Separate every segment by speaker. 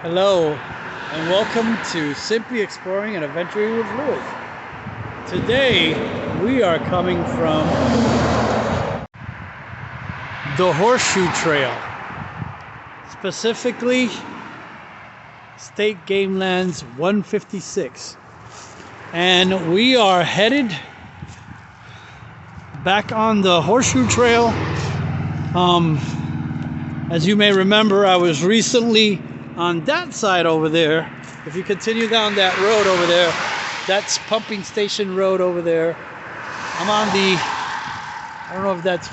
Speaker 1: Hello, and welcome to Simply Exploring and Adventuring with Lewis. Today, we are coming from the Horseshoe Trail, specifically State Game Lands 156. And we are headed back on the Horseshoe Trail. As you may remember, I was recently on that side over there. If you continue down that road over there, that's Pumping Station Road over there. I'm on the, I don't know if that's,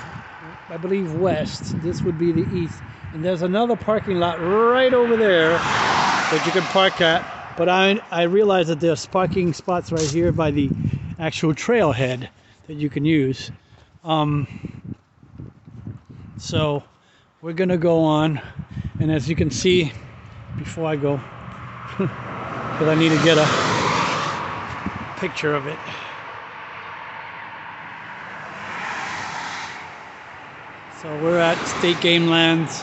Speaker 1: I believe west. This would be the east. And there's another parking lot right over there that you can park at. But I realize that there's parking spots right here by the actual trailhead that you can use. So we're gonna go on, and as you can see, before I go, because I need to get a picture of it. So we're at State Game Lands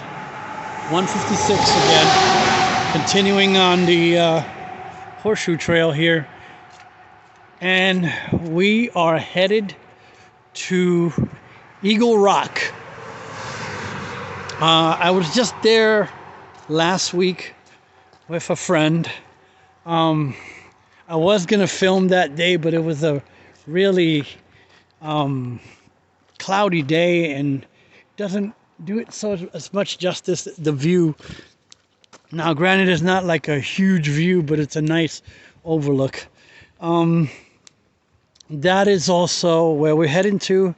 Speaker 1: 156 again, continuing on the Horseshoe Trail here, and we are headed to Eagle Rock. I was just there last week with a friend. I was gonna film that day, but it was a really cloudy day and doesn't do it so as much justice. The view, now granted, it's not like a huge view, but it's a nice overlook. That is also where we're heading to,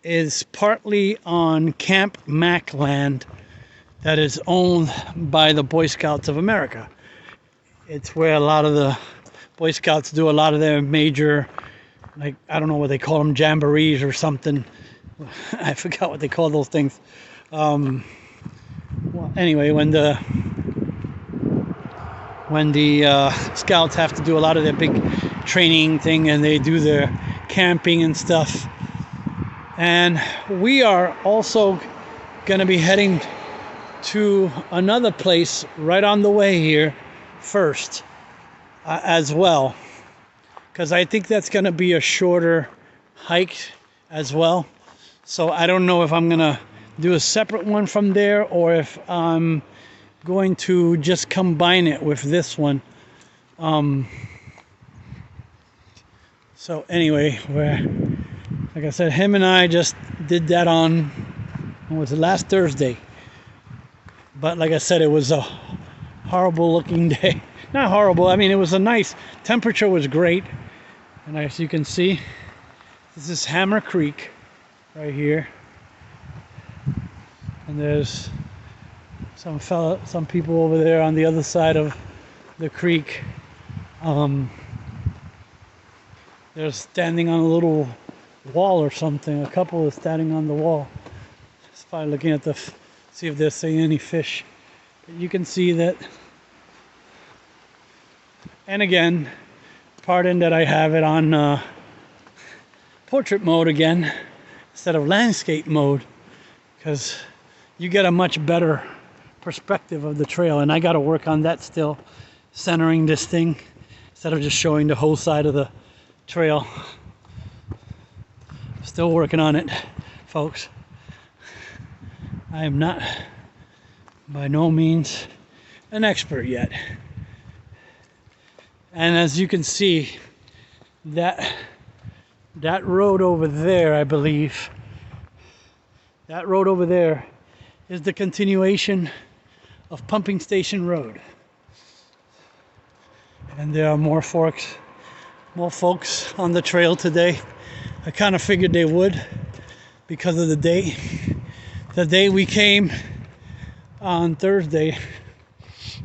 Speaker 1: is partly on Camp Mack land that is owned by the Boy Scouts of America. It's where a lot of the Boy Scouts do a lot of their major, like, I don't know what they call them, jamborees or something. I forgot what they call those things. Well, anyway, when the Scouts have to do a lot of their big training thing, and they do their camping and stuff. And we are also going to be heading to another place right on the way here first as well, because I think that's going to be a shorter hike as well. So I don't know if I'm going to do a separate one from there, or if I'm going to just combine it with this one. So anyway, like I said, him and I just did that on, what was it, last Thursday. But like I said, it was a horrible looking day. Not horrible, I mean, it was a nice, temperature was great. And as you can see, this is Hammer Creek right here. And there's some people over there on the other side of the creek. They're standing on a little wall or something. A couple is standing on the wall. Just by looking at see if they're seeing any fish. But you can see that. And again, pardon that I have it on portrait mode again instead of landscape mode, because you get a much better perspective of the trail, and I got to work on that still, centering this thing instead of just showing the whole side of the trail. Still working on it, folks. I am not by no means an expert yet. And as you can see, that road over there, I believe, that road over there is the continuation of Pumping Station Road. And there are more folks on the trail today. I kind of figured they would because of the day. The day we came on Thursday,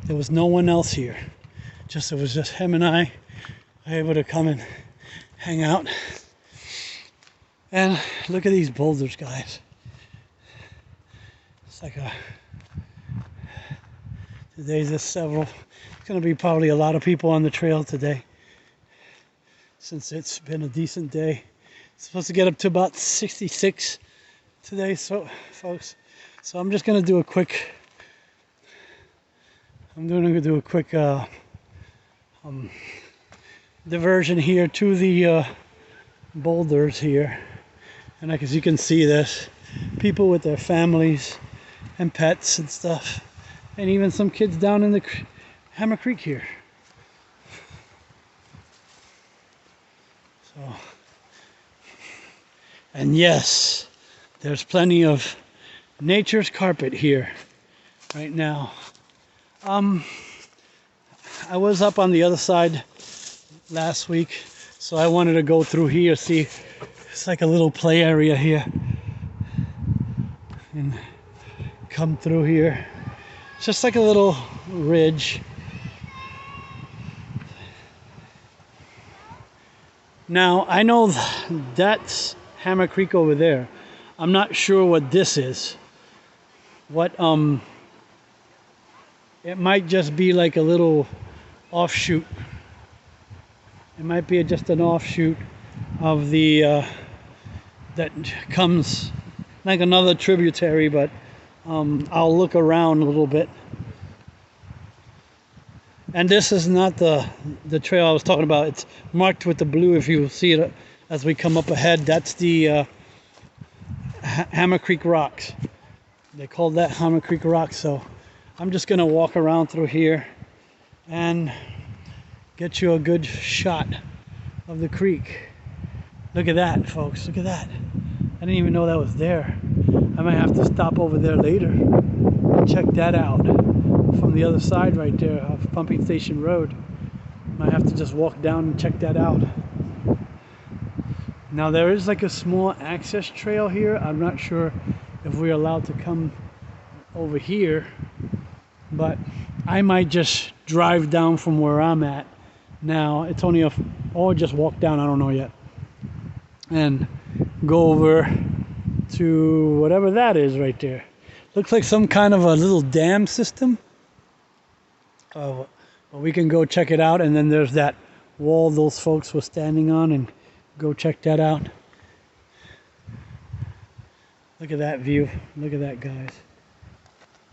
Speaker 1: there was no one else here. It was just him and I able to come and hang out. And look at these boulders, guys. It's like today's just several. It's going to be probably a lot of people on the trail today, since it's been a decent day. It's supposed to get up to about 66 today, so folks. So I'm just going to do a quick I'm going to do a quick diversion here to the boulders here. And as you can see, there's people with their families and pets and stuff. And even some kids down in the Hammer Creek here. So, and yes, there's plenty of nature's carpet here right now. I was up on the other side last week, so I wanted to go through here, see. It's like a little play area here, and come through here. It's just like a little ridge. Now I know that's Hammer Creek over there. I'm not sure what this is. What it might just be like a little offshoot. It might be just an offshoot of the that comes like another tributary, but I'll look around a little bit. And this is not the trail I was talking about. It's marked with the blue if you see it as we come up ahead. That's the Hammer Creek Rocks. They call that Hammer Creek Rocks. So I'm just gonna walk around through here and get you a good shot of the creek. Look at that, folks. Look at that. I didn't even know that was there. I might have to stop over there later and check that out from the other side right there of Pumping Station Road. Might have to just walk down and check that out. Now there is like a small access trail here. I'm not sure if we're allowed to come over here, but I might just drive down from where I'm at. Now it's only or just walk down, I don't know yet, and go over to whatever that is right there. Looks like some kind of a little dam system. But we can go check it out, and then there's that wall those folks were standing on, and go check that out. Look at that view. Look at that, guys.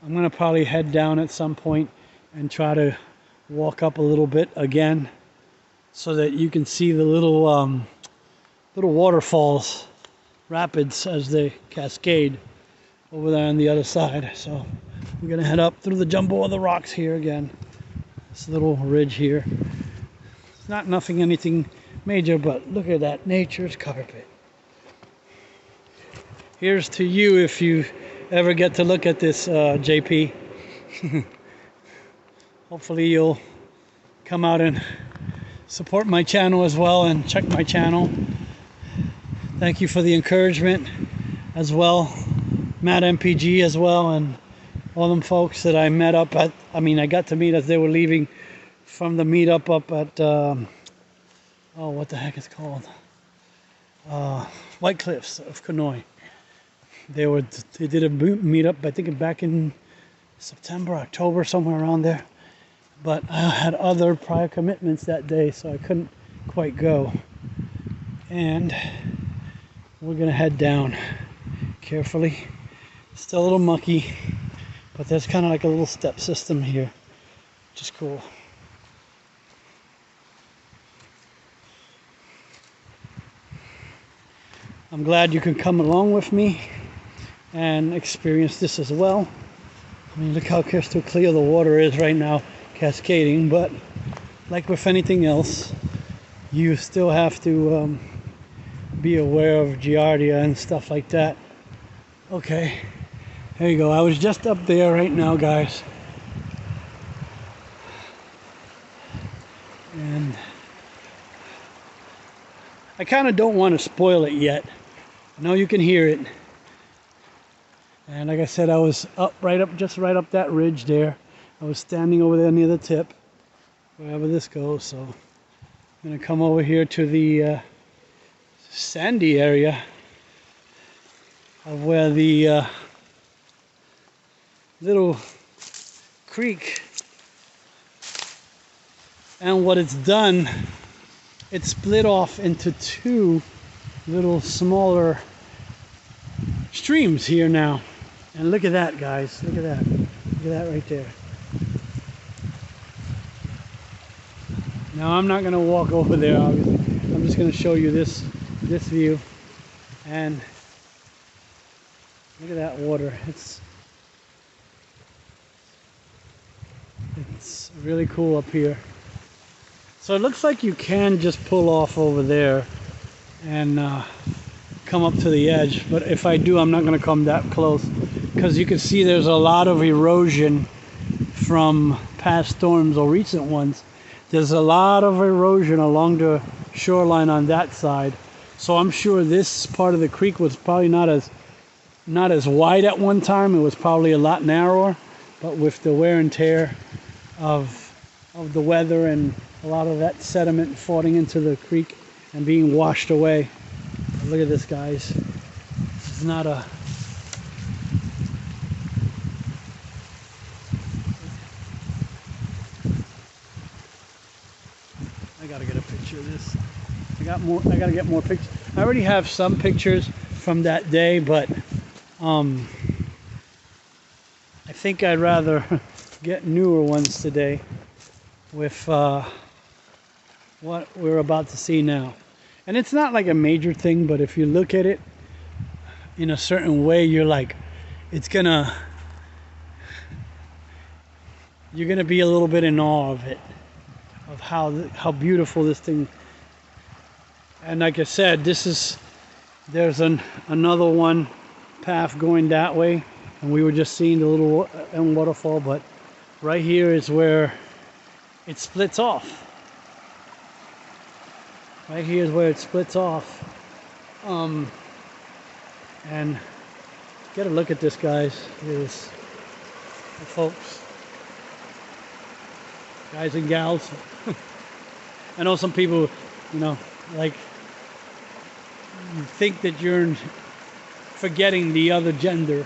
Speaker 1: I'm gonna probably head down at some point and try to walk up a little bit again so that you can see the little little waterfalls, rapids as they cascade over there on the other side. So we're gonna head up through the jumbo of the rocks here again. This little ridge here. It's not anything major, but look at that nature's carpet. Here's to you if you ever get to look at this, JP. Hopefully you'll come out and support my channel as well and check my channel. Thank you for the encouragement as well. Matt MPG as well, and all them folks that I met up at, I got to meet as they were leaving from the meetup up at, oh, what the heck it's called? White Cliffs of Conoy. They did a meetup, I think back in September, October, somewhere around there. But I had other prior commitments that day, so I couldn't quite go. And we're gonna head down carefully. Still a little mucky, but there's kind of like a little step system here, which is cool. I'm glad you can come along with me and experience this as well. Look how crystal clear the water is right now, cascading, but like with anything else, you still have to be aware of giardia and stuff like that. Okay, there you go. I was just up there right now, guys. And I kind of don't want to spoil it yet. I know you can hear it. And like I said, I was just right up that ridge there. I was standing over there near the tip, wherever this goes. So I'm gonna come over here to the sandy area of where the little creek, and what it's done, it split off into two little smaller streams here now. And look at that, guys. Look at that. Look at that right there. Now I'm not going to walk over there, obviously. I'm just going to show you this view. And look at that water. It's really cool up here. So it looks like you can just pull off over there and come up to the edge. But if I do, I'm not going to come that close, because you can see there's a lot of erosion from past storms or recent ones. There's a lot of erosion along the shoreline on that side. So I'm sure this part of the creek was probably not as wide at one time. It was probably a lot narrower, but with the wear and tear of the weather and a lot of that sediment falling into the creek and being washed away. Look at this, guys. This is not a... I gotta get a picture of this. I gotta get more pictures. I already have some pictures from that day, but I think I'd rather get newer ones today with what we're about to see now. And it's not like a major thing, but if you look at it in a certain way, you're like, you're gonna be a little bit in awe of it, of how beautiful this thing. And like I said, there's another one path going that way, and we were just seeing the little waterfall, but right here is where it splits off. Right here is where it splits off. And get a look at this, guys. Look at this, folks, guys and gals. I know some people, like, think that you're forgetting the other gender.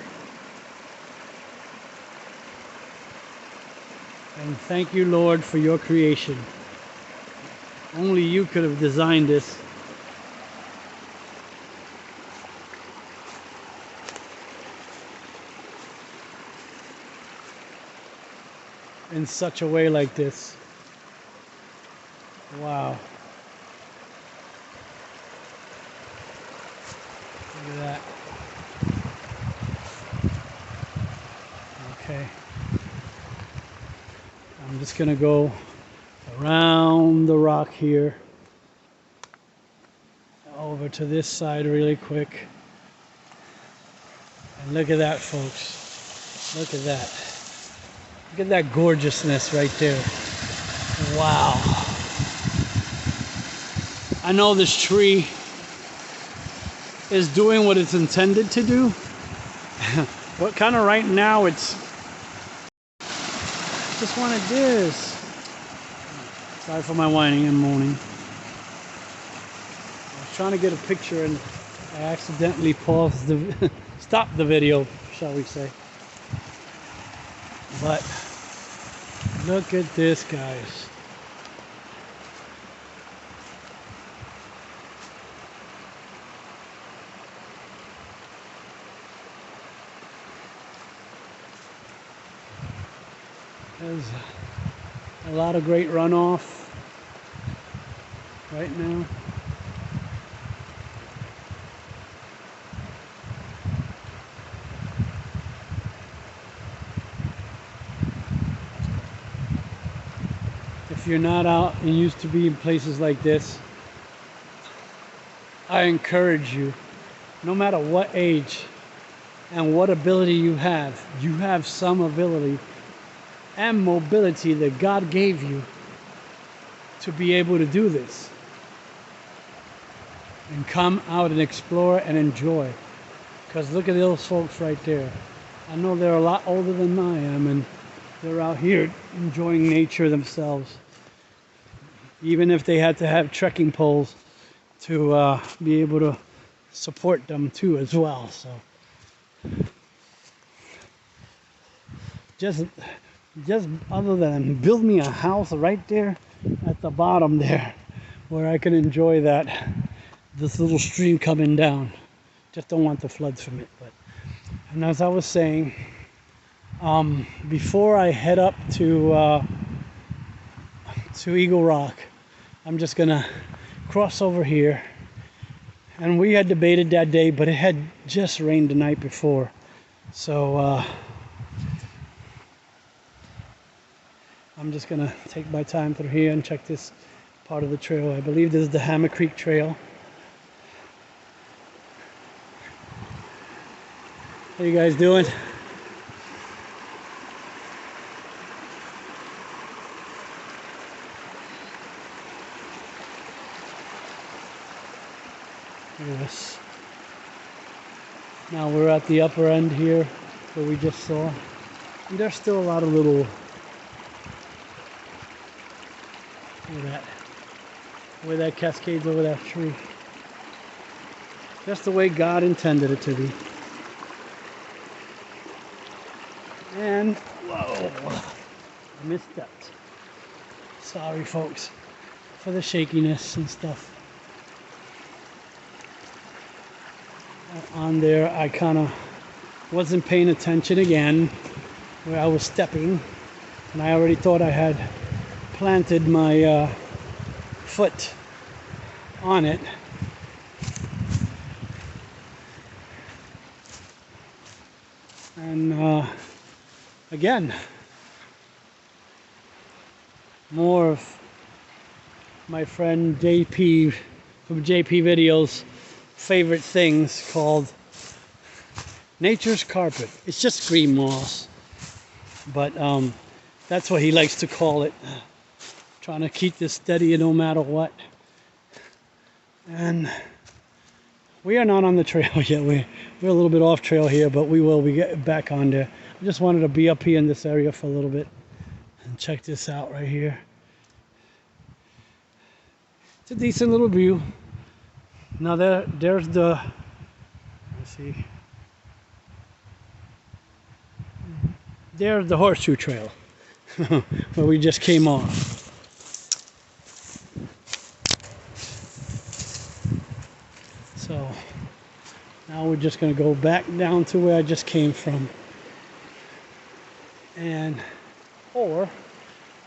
Speaker 1: And thank you, Lord, for your creation. Only you could have designed this. In such a way like this. Wow. Look at that. Okay. I'm just gonna go around the rock here over to this side really quick. And look at that, folks. Look at that. Look at that gorgeousness right there. Wow. I know this tree is doing what it's intended to do, but kind of right now it's just wanted this. Sorry for my whining and moaning. I was trying to get a picture and I accidentally paused stopped the video, shall we say. But look at this, guys. There's a lot of great runoff right now. If you're not out and used to be in places like this, I encourage you, no matter what age and what ability you have some ability and mobility that God gave you to be able to do this. And come out and explore and enjoy. Because look at those folks right there. I know they're a lot older than I am, and they're out here enjoying nature themselves. Even if they had to have trekking poles to be able to support them too as well. So just other than build me a house right there at the bottom there where I can enjoy this little stream coming down. Just don't want the floods from it. And as I was saying, before I head up to Eagle Rock, I'm just gonna cross over here. And we had debated that day, but it had just rained the night before. So I'm just gonna take my time through here and check this part of the trail. I believe this is the Hammer Creek Trail. How you guys doing? Yes. Now we're at the upper end here where we just saw. And there's still a lot of little, look at that, where that cascades over that tree. Just the way God intended it to be. And, whoa, I missed that. Sorry folks for the shakiness and stuff. On there, I kind of wasn't paying attention again where I was stepping, and I already thought I had planted my foot on it. And again, more of my friend JP from JP Videos favorite things called nature's carpet. It's just green moss, but that's what he likes to call it. Trying to keep this steady no matter what. And we are not on the trail yet. We're a little bit off trail here, but we will be getting back on there. I just wanted to be up here in this area for a little bit and check this out right here. It's a decent little view. Now there's the, let's see, there's the Horseshoe Trail where we just came off. So now we're just going to go back down to where I just came from, and or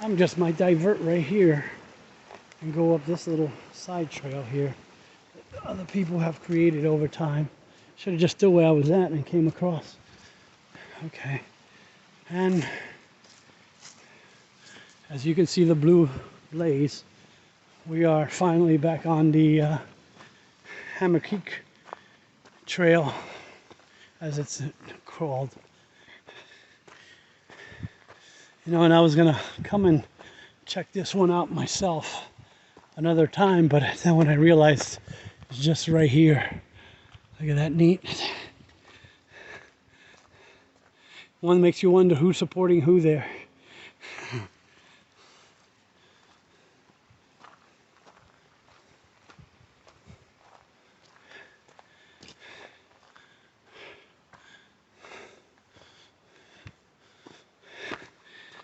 Speaker 1: I'm just might divert right here and go up this little side trail here that other people have created over time. Should have just stood where I was at and came across. Okay, and as you can see the blue blaze, we are finally back on the Hammer Creek Trail, as it's called. You know, and I was gonna come and check this one out myself another time, but then when I realized it's just right here. Look at that, neat. One makes you wonder who's supporting who there.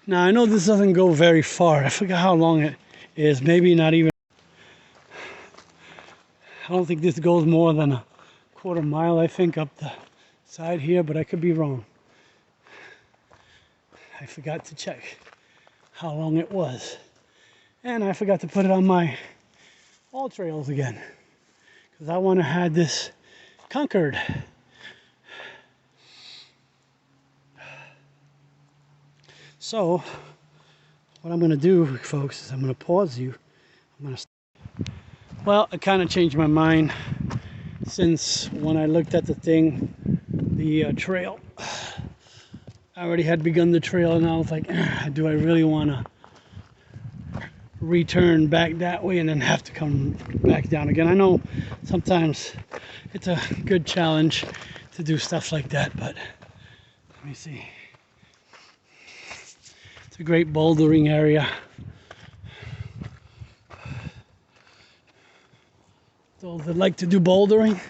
Speaker 1: Now I know this doesn't go very far. I forgot how long it is. Maybe not even. I don't think this goes more than a quarter mile, I think, up the side here, but I could be wrong. I forgot to check how long it was. And I forgot to put it on my all trails again, because I want to have this conquered. So what I'm going to do, folks, is I'm going to pause you. Well, I kind of changed my mind since when I looked at the thing, the trail. I already had begun the trail, and I was like, do I really want to return back that way and then have to come back down again? I know sometimes it's a good challenge to do stuff like that, but let me see. It's a great bouldering area. Those that like to do bouldering,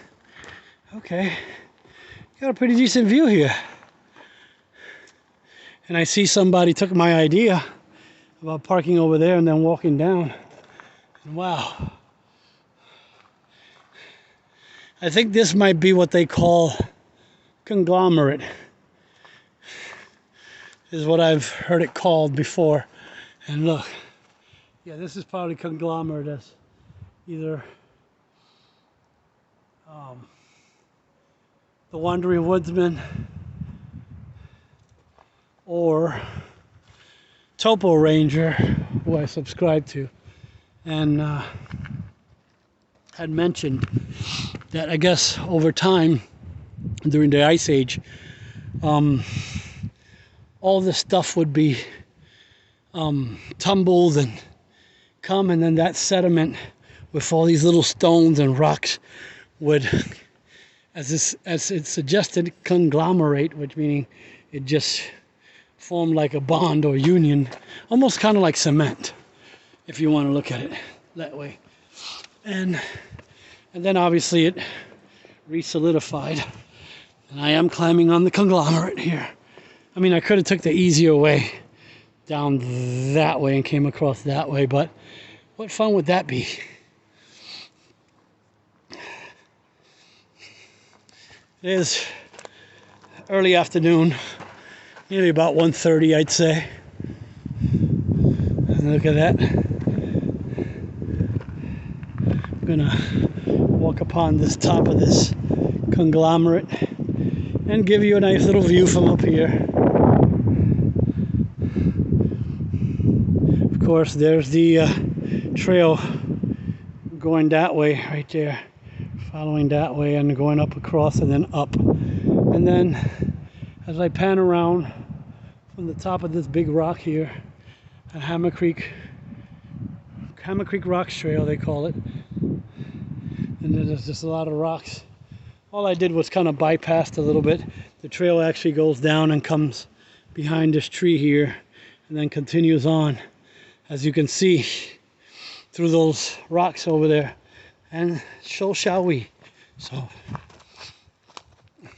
Speaker 1: okay, got a pretty decent view here. And I see somebody took my idea about parking over there and then walking down. And wow. I think this might be what they call conglomerate, is what I've heard it called before. And look, Yeah, this is probably conglomerate as either the Wandering Woodsman or Topo Ranger, who I subscribe to, and had mentioned that I guess over time during the Ice Age, all this stuff would be tumbled and come, and then that sediment with all these little stones and rocks would, as it suggested, conglomerate, which meaning it just formed like a bond or union, almost kind of like cement, if you want to look at it that way. And then obviously it re-solidified, and I am climbing on the conglomerate here. I mean, I could have took the easier way down that way and came across that way, but what fun would that be? It is early afternoon, nearly about 1:30, I'd say. And look at that. I'm gonna walk upon this top of this conglomerate and give you a nice little view from up here. Of course, there's the trail going that way right there, following that way and going up across and then up. And then as I pan around from the top of this big rock here at Hammer Creek Rocks Trail, they call it, and then there's just a lot of rocks. All I did was kind of bypass a little bit. The trail actually goes down and comes behind this tree here and then continues on, as you can see, through those rocks over there, and so shall we. So like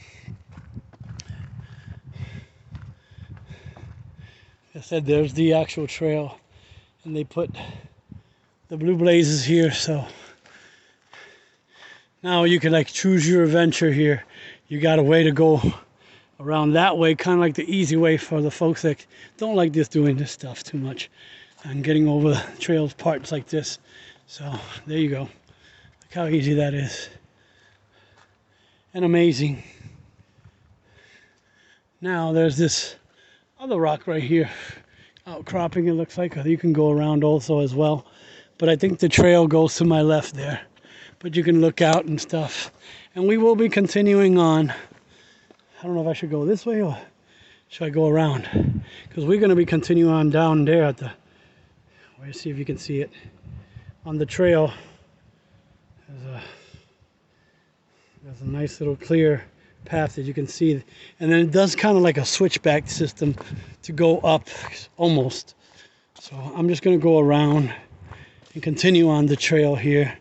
Speaker 1: I said, there's the actual trail, and they put the blue blazes here, so now you can like choose your adventure here. You got a way to go around that way, kind of like the easy way for the folks that don't like this, doing this stuff too much and getting over the trails parts like this. So there you go. Look how easy that is, and amazing. Now there's this other rock right here, outcropping, it looks like. You can go around also as well, but I think the trail goes to my left there, but you can look out and stuff. And we will be continuing on. I don't know if I should go this way or should I go around, because we're going to be continuing on down there at the, let's see if you can see it on the trail. There's a nice little clear path that you can see, and then it does kind of like a switchback system to go up almost. So I'm just going to go around and continue on the trail here,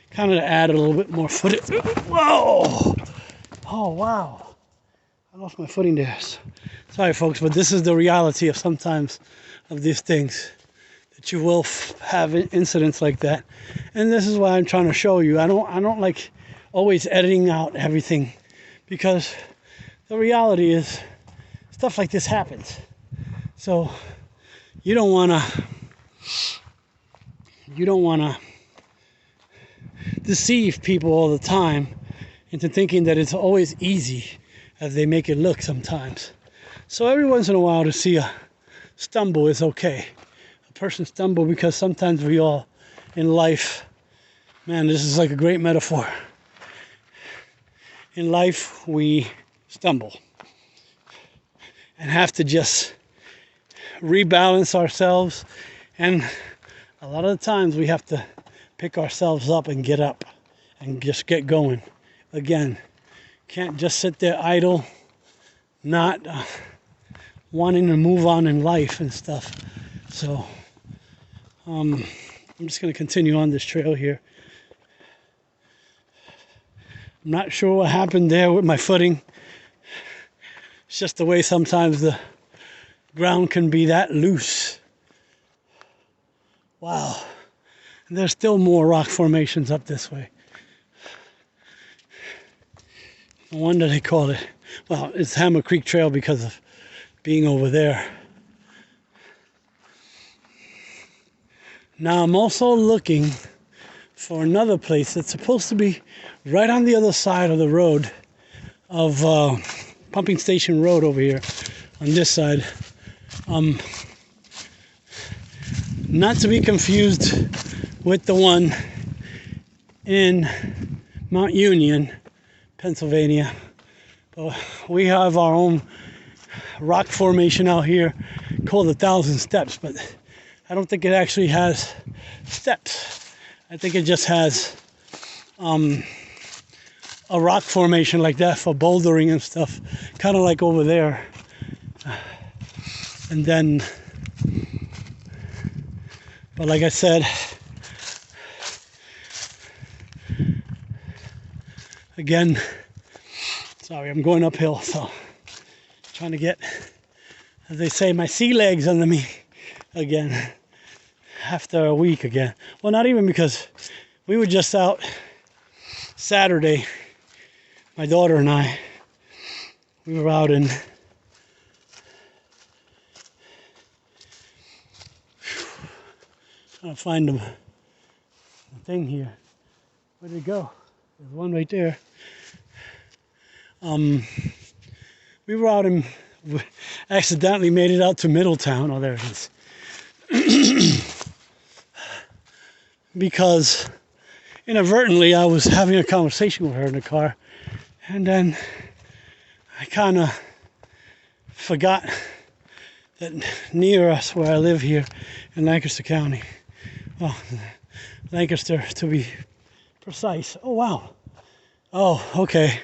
Speaker 1: kind of to add a little bit more footage. Whoa! Oh wow, I lost my footing there. Sorry folks, but this is the reality of sometimes of these things, that you will have incidents like that. And this is why I'm trying to show you. I don't like always editing out everything, because the reality is stuff like this happens. So you don't want to deceive people all the time into thinking that it's always easy, as they make it look sometimes. So every once in a while to see a stumble is okay. A person stumble, because sometimes we all in life, man, this is like a great metaphor. In life, we stumble and have to just rebalance ourselves. And a lot of the times we have to pick ourselves up and get up and just get going again. Can't just sit there idle, not wanting to move on in life and stuff. So I'm just going to continue on this trail here. I'm not sure what happened there with my footing. It's just the way sometimes the ground can be that loose. Wow. And there's still more rock formations up this way. No wonder they call it, well, it's Hammer Creek Trail because of being over there. Now I'm also looking for another place that's supposed to be right on the other side of the road of Pumping Station Road over here on this side. Not to be confused with the one in Mount Union, Pennsylvania. But we have our own rock formation out here called 1,000 Steps, but I don't think it actually has steps. I think it just has a rock formation like that for bouldering and stuff, kind of like over there. And then, but like I said, again, sorry, I'm going uphill, so trying to get, as they say, my sea legs under me again after a week again. Well, not even, because we were just out Saturday, my daughter and I. We were out in trying to find the thing here. Where'd it go? There's one right there. We were out in, accidentally made it out to Middletown. Oh, there it is. Because inadvertently I was having a conversation with her in the car, and then I kind of forgot that near us, where I live here in Lancaster County, well, Lancaster to be precise. Oh wow. Oh, okay.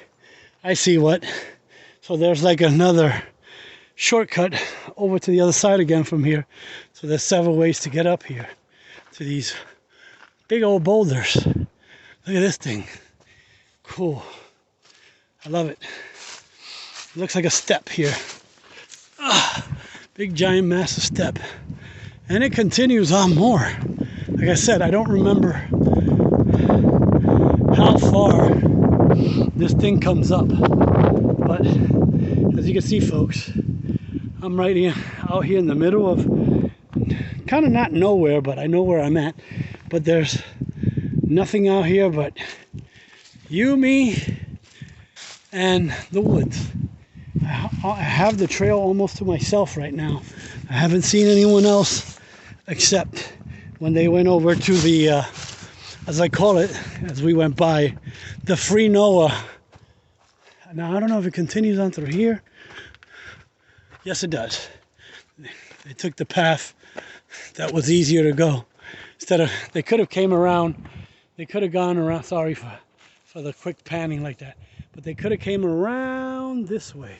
Speaker 1: I see what. So there's like another shortcut over to the other side again from here. So there's several ways to get up here to these big old boulders. Look at this thing. Cool. I love it. It looks like a step here. Big giant massive step. And it continues on more. Like I said, I don't remember how far this thing comes up. But as you can see, folks, I'm right here, out here in the middle of kind of not nowhere, but I know where I'm at. But there's nothing out here but you, me, and the woods. I have the trail almost to myself right now. I haven't seen anyone else except when they went over to the, as I call it, as we went by, the free Noah. Now, I don't know if it continues on through here. Yes, it does. They took the path that was easier to go. Instead of, they could have came around, they could have gone around, sorry for the quick panning like that, but they could have came around this way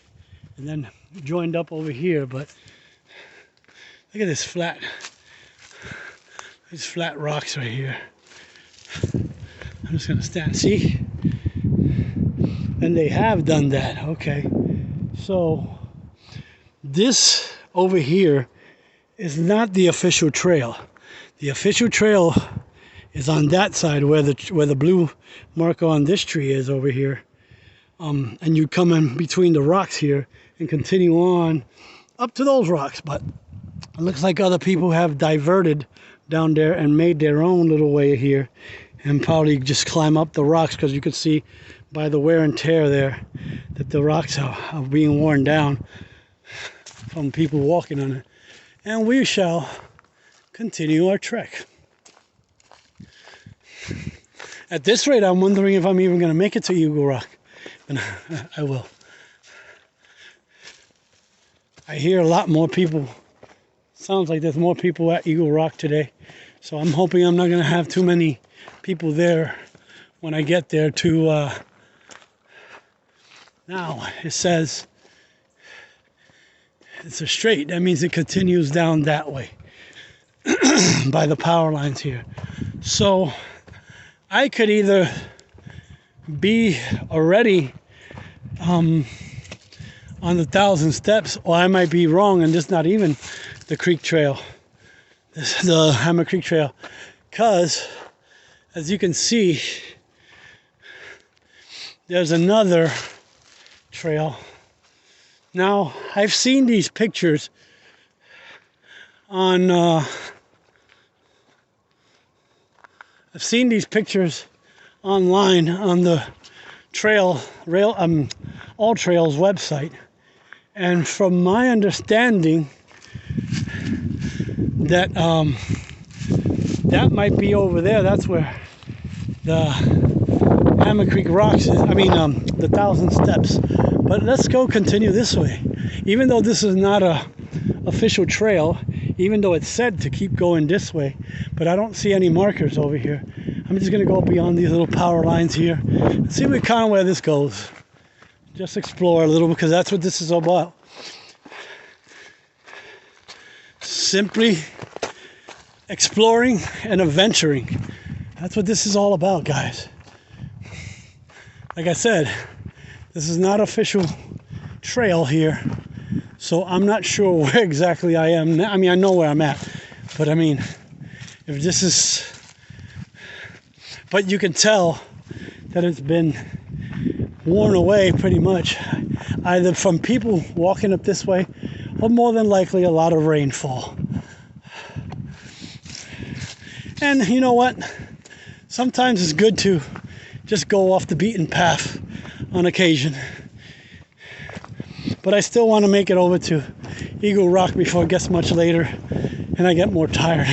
Speaker 1: and then joined up over here. But look at this these flat rocks right here. I'm just gonna stand, see? And they have done that, okay. So this over here is not the official trail. The official trail is on that side where the blue marker on this tree is over here. And you come in between the rocks here and continue on up to those rocks. But it looks like other people have diverted down there and made their own little way here and probably just climb up the rocks, because you can see by the wear and tear there that the rocks are being worn down from people walking on it. And we shall continue our trek. At this rate, I'm wondering if I'm even going to make it to Eagle Rock. But I will. I hear a lot more people. Sounds like there's more people at Eagle Rock today. So I'm hoping I'm not going to have too many people there when I get there to... Now, it says it's a straight. That means it continues down that way by the power lines here. So I could either be already on the 1,000 Steps, or I might be wrong and this is not even the creek trail. This is the Hammer Creek Trail. Because, as you can see, there's another trail. Now, I've seen these pictures on I've seen these pictures online on the All Trails website, and from my understanding, that that might be over there. That's where the Hammer Creek Rocks is. I mean, the 1,000 Steps. But let's go continue this way. Even though this is not a official trail, even though it's said to keep going this way, but I don't see any markers over here. I'm just gonna go beyond these little power lines here and see kind of where this goes. Just explore a little, because that's what this is all about. Simply exploring and adventuring. That's what this is all about, guys. Like I said, this is not official trail here, so I'm not sure where exactly I am. I mean, I know where I'm at, but I mean, if this is, but you can tell that it's been worn away pretty much, either from people walking up this way, or more than likely a lot of rainfall. And you know what? Sometimes it's good to just go off the beaten path on occasion. But I still want to make it over to Eagle Rock before it gets much later and I get more tired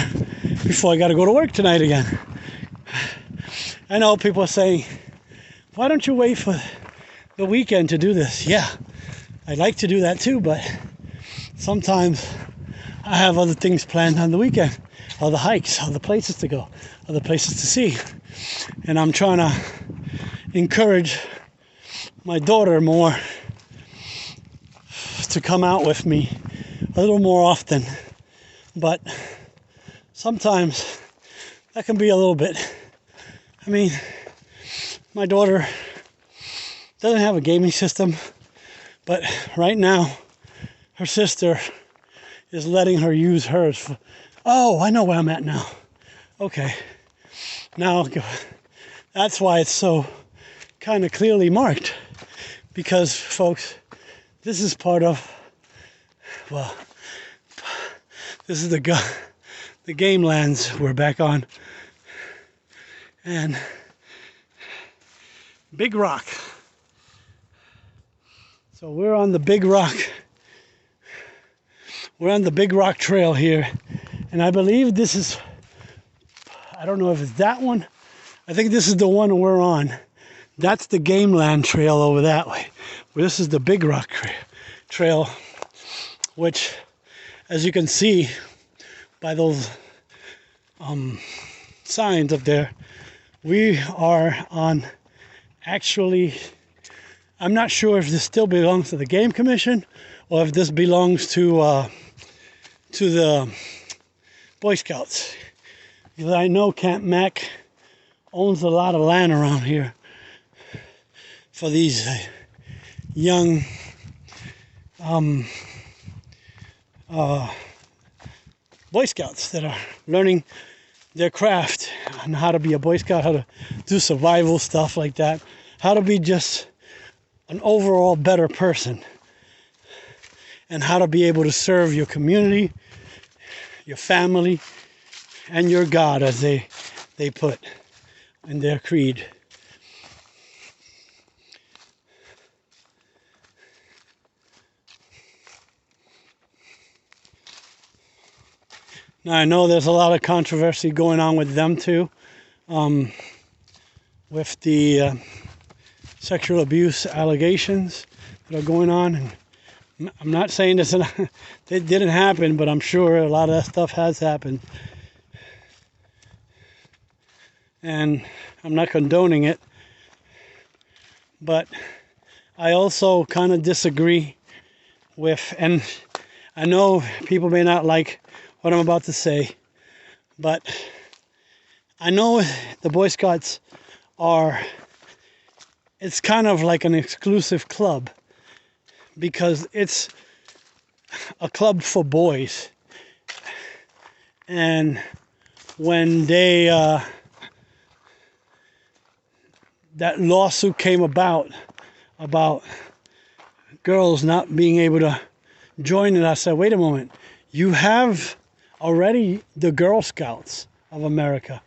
Speaker 1: before I got to go to work tonight again. I know people are saying, why don't you wait for the weekend to do this? Yeah, I'd like to do that too, but sometimes I have other things planned on the weekend, other hikes, other places to go, other places to see. And I'm trying to encourage my daughter more to come out with me a little more often. But sometimes that can be a little bit, I mean, my daughter doesn't have a gaming system, but right now her sister is letting her use hers. Oh, I know where I'm at now. Okay. Now, that's why it's so kind of clearly marked. Because, folks, this is part of, well, this is the game lands we're back on. And Big Rock. So we're on the Big Rock. We're on the Big Rock Trail here. And I believe this is, I don't know if it's that one. I think this is the one we're on. That's the Game Land Trail over that way. This is the Big Rock Trail, which, as you can see by those signs up there, we are on, actually, I'm not sure if this still belongs to the Game Commission or if this belongs to the Boy Scouts. Because I know Camp Mack owns a lot of land around here for these young Boy Scouts that are learning their craft and how to be a Boy Scout, how to do survival stuff like that, how to be just an overall better person, and how to be able to serve your community, your family, and your God, as they put in their creed. Now, I know there's a lot of controversy going on with them too, with the sexual abuse allegations that are going on. And I'm not saying this, it didn't happen, but I'm sure a lot of that stuff has happened. And I'm not condoning it, but I also kind of disagree with, and I know people may not like what I'm about to say, but I know the Boy Scouts are, it's kind of like an exclusive club because it's a club for boys. And when they, that lawsuit came about girls not being able to join it, I said, wait a moment, you have already the Girl Scouts of America.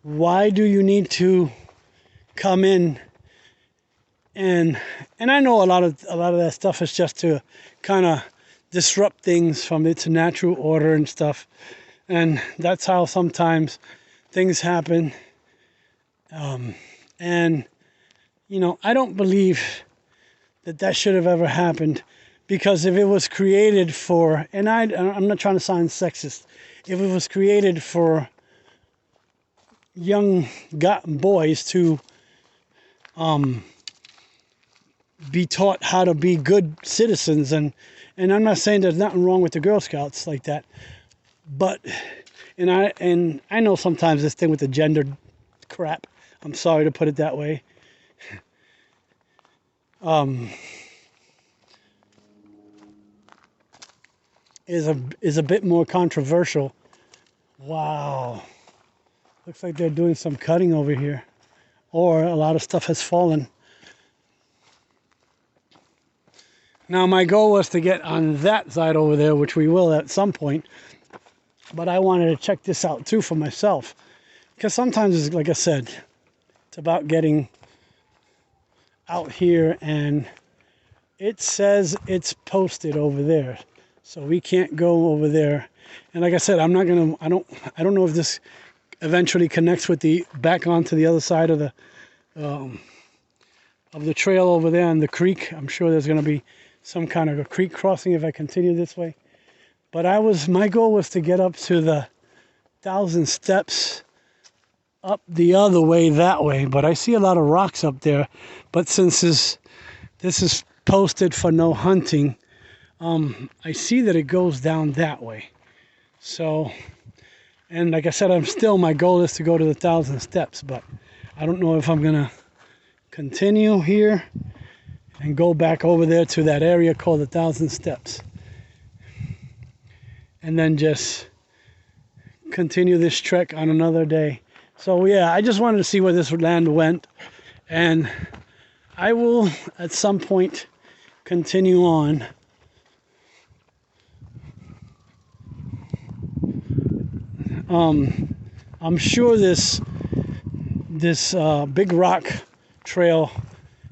Speaker 1: why do you need to come in? And I know a lot of that stuff is just to kind of disrupt things from its natural order and stuff. And that's how sometimes things happen. And, you know, I don't believe that should have ever happened, because if it was created for, and I'm not trying to sound sexist, if it was created for young boys to be taught how to be good citizens, and I'm not saying there's nothing wrong with the Girl Scouts like that, but and I know sometimes this thing with the gender crap, I'm sorry to put it that way, is a bit more controversial. Wow, looks like they're doing some cutting over here, or a lot of stuff has fallen. Now my goal was to get on that side over there, which we will at some point, but I wanted to check this out too for myself, because sometimes, like I said, it's about getting out here, and it says it's posted over there, so we can't go over there. And like I said, I don't know if this eventually connects with back onto the other side of the trail over there on the creek. I'm sure there's going to be some kind of a creek crossing if I continue this way. But my goal was to get up to the 1,000 steps up the other way, that way. But I see a lot of rocks up there. But since this is posted for no hunting, I see that it goes down that way. So, and like I said, my goal is to go to the 1,000 steps, but I don't know if I'm gonna continue here and go back over there to that area called the 1,000 steps, and then just continue this trek on another day. So yeah, I just wanted to see where this land went, and I will at some point continue on. I'm sure this big rock trail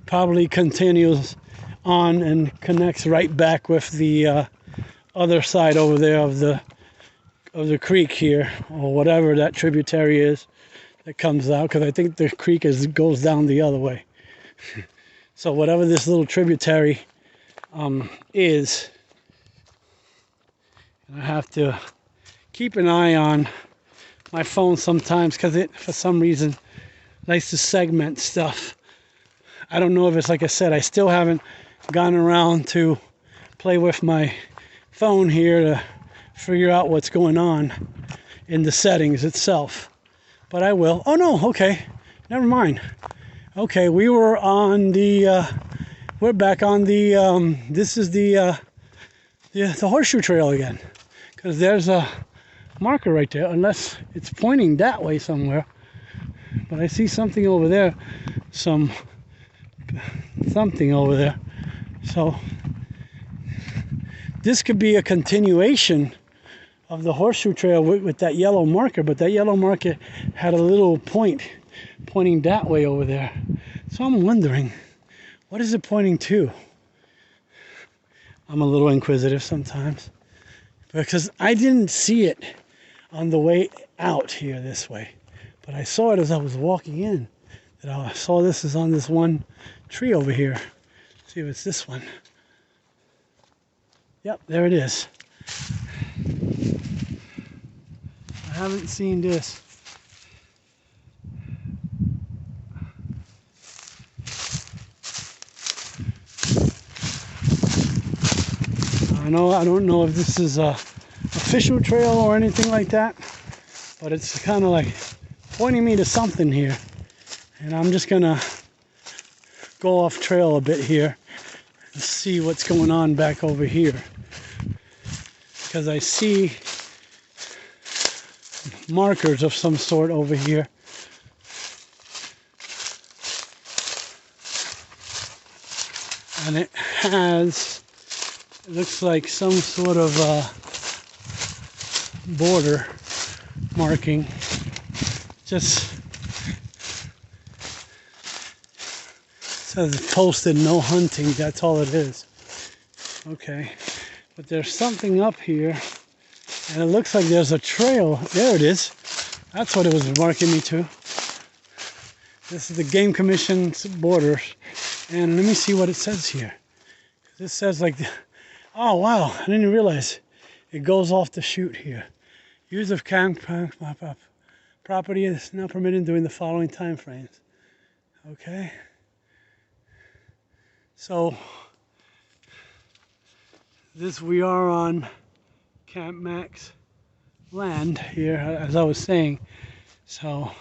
Speaker 1: probably continues on and connects right back with the other side over there of the creek here, or whatever that tributary is that comes out, because I think the creek goes down the other way. So whatever this little tributary is, I have to keep an eye on my phone sometimes, because it, for some reason, likes to segment stuff. I don't know if it's, like I said, I still haven't gone around to play with my phone here to figure out what's going on in the settings itself. But I will. Oh no, okay, never mind. Okay, we were on we're back on this is the Horseshoe Trail again, because there's a marker right there, unless it's pointing that way somewhere. But I see something over there, something over there. So this could be a continuation of the Horseshoe Trail with that yellow marker, but that yellow marker had a little point pointing that way over there. So I'm wondering, what is it pointing to? I'm a little inquisitive sometimes, because I didn't see it on the way out here this way, but I saw it as I was walking in. That I saw this is on this one tree over here. Let's see if it's this one. Yep, there it is. I haven't seen this. I don't know if this is a official trail or anything like that, but it's kind of like pointing me to something here, and I'm just gonna go off trail a bit here and see what's going on back over here, because I see markers of some sort over here. And it looks like some sort of border marking, just says posted no hunting. That's all it is. Okay. But there's something up here. And it looks like there's a trail. There it is. That's what it was marking me to. This is the Game Commission's borders. And let me see what it says here. This says like, oh wow, I didn't realize it goes off the chute here. Use of camp property is not permitted during the following time frames. Okay. So we are on Camp Mack's land here, as I was saying. So,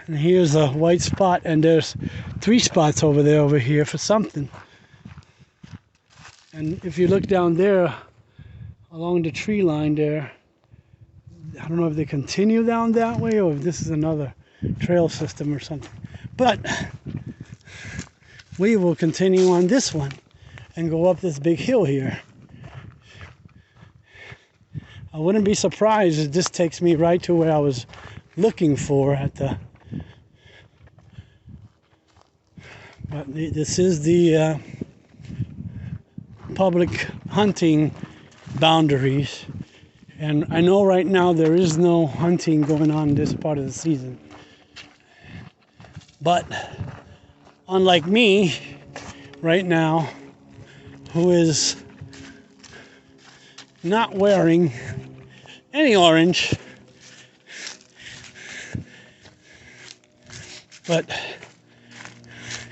Speaker 1: and here's a white spot, and there's 3 spots over here for something. And if you look down there, along the tree line there, I don't know if they continue down that way or if this is another trail system or something. But we will continue on this one and go up this big hill here. I wouldn't be surprised if this takes me right to where I was looking for at the... But this is the public hunting boundaries. And I know right now there is no hunting going on in this part of the season. But unlike me right now, who is not wearing any orange, but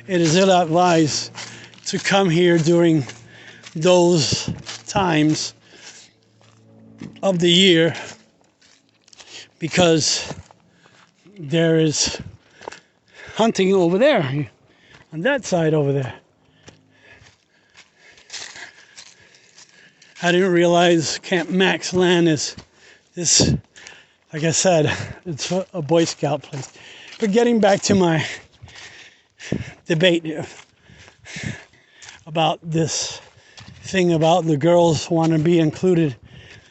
Speaker 1: it is ill-advised to come here during those times of the year because there is hunting over there, on that side over there. I didn't realize Camp Mack's land is this, like I said, it's a Boy Scout place. But getting back to my debate about this thing about the girls want to be included,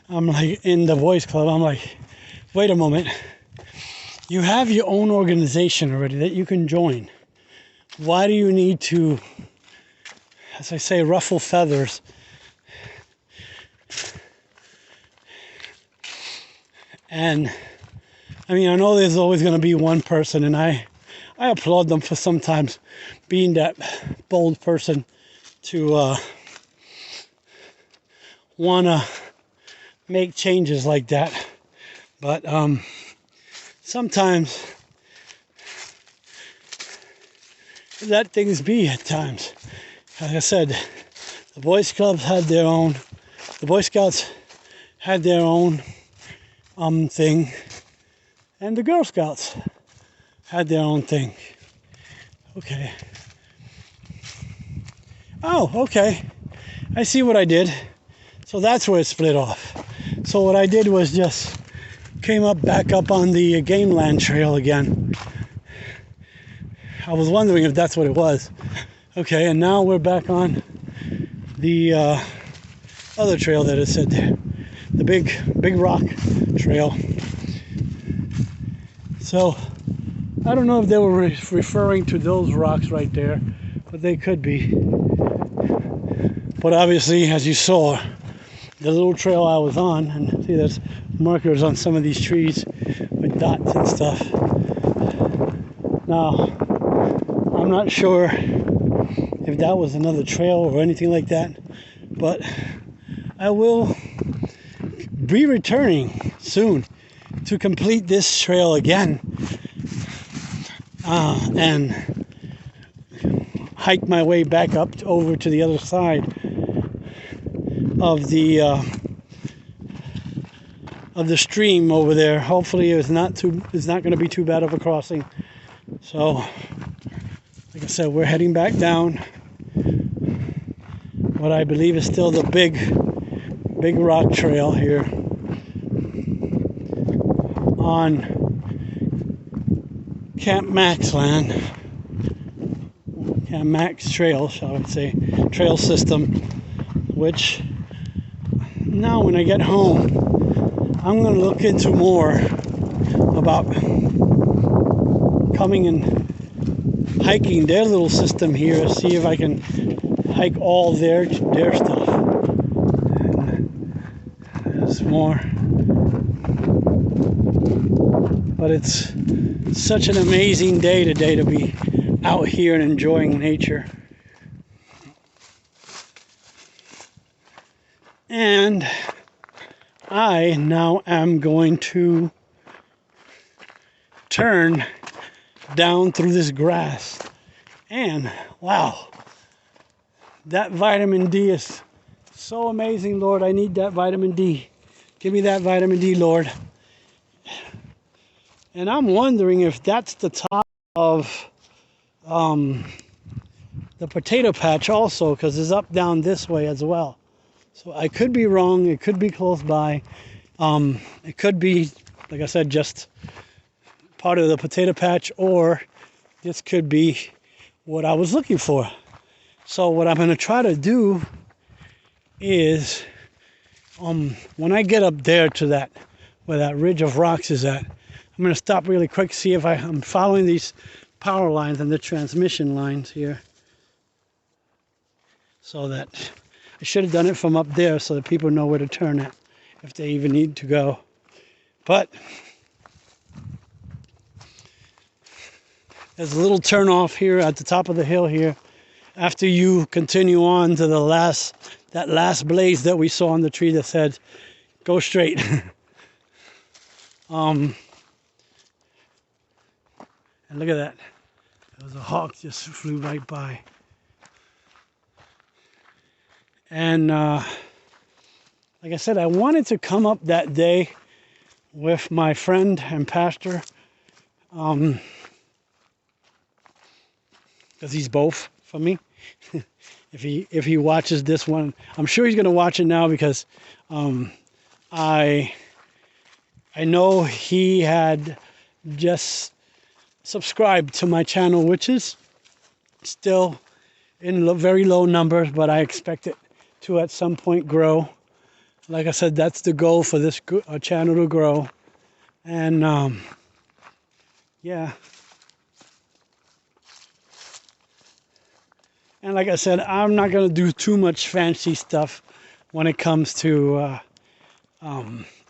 Speaker 1: I'm like, in the Boys Club, I'm like, wait a moment. You have your own organization already that you can join. Why do you need to, as I say, ruffle feathers? And I mean, I know there's always going to be one person, and I applaud them for sometimes being that bold person to want to make changes like that. But sometimes let things be at times. Like I said, the Boy Scouts had their own thing, and the Girl Scouts had their own thing. Okay. Oh, okay. I see what I did. So that's where it split off. So what I did was just came back up on the Game Land Trail again. I was wondering if that's what it was. Okay, and now we're back on the other trail that it said there. The big rock trail. So I don't know if they were referring to those rocks right there, but they could be. But obviously, as you saw, the little trail I was on, and see there's markers on some of these trees with dots and stuff. Now, I'm not sure if that was another trail or anything like that, but I will be returning soon to complete this trail again and hike my way back up over to the other side of the stream over there. Hopefully it's not going to be too bad of a crossing. So like I said, we're heading back down what I believe is still the big rock trail here on Camp Mack's land. Camp Mack's trail, shall I say, trail system, which now when I get home, I'm going to look into more about coming and hiking their little system here, see if I can hike all their stuff. And there's more. But it's such an amazing day today to be out here and enjoying nature. And I now am going to turn down through this grass. And wow, that vitamin D is so amazing, Lord. I need that vitamin D. Give me that vitamin D, Lord. And I'm wondering if that's the top of the potato patch also, because it's up down this way as well. So I could be wrong. It could be close by. It could be, like I said, just part of the potato patch, or this could be what I was looking for. So what I'm going to try to do is, when I get up there to that, where that ridge of rocks is at, I'm going to stop really quick, see if I'm following these power lines and the transmission lines here. So that I should have done it from up there so that people know where to turn at if they even need to go. But there's a little turn off here at the top of the hill here after you continue on to that last blaze that we saw on the tree that said go straight. And look at that. There was a hawk just flew right by. And like I said, I wanted to come up that day with my friend and pastor, because he's both for me. if he watches this one, I'm sure he's going to watch it now, because I know he had just subscribed to my channel, which is still in very low numbers, but I expect it to at some point grow. Like I said, that's the goal for this channel, to grow. And yeah. And like I said, I'm not going to do too much fancy stuff when it comes to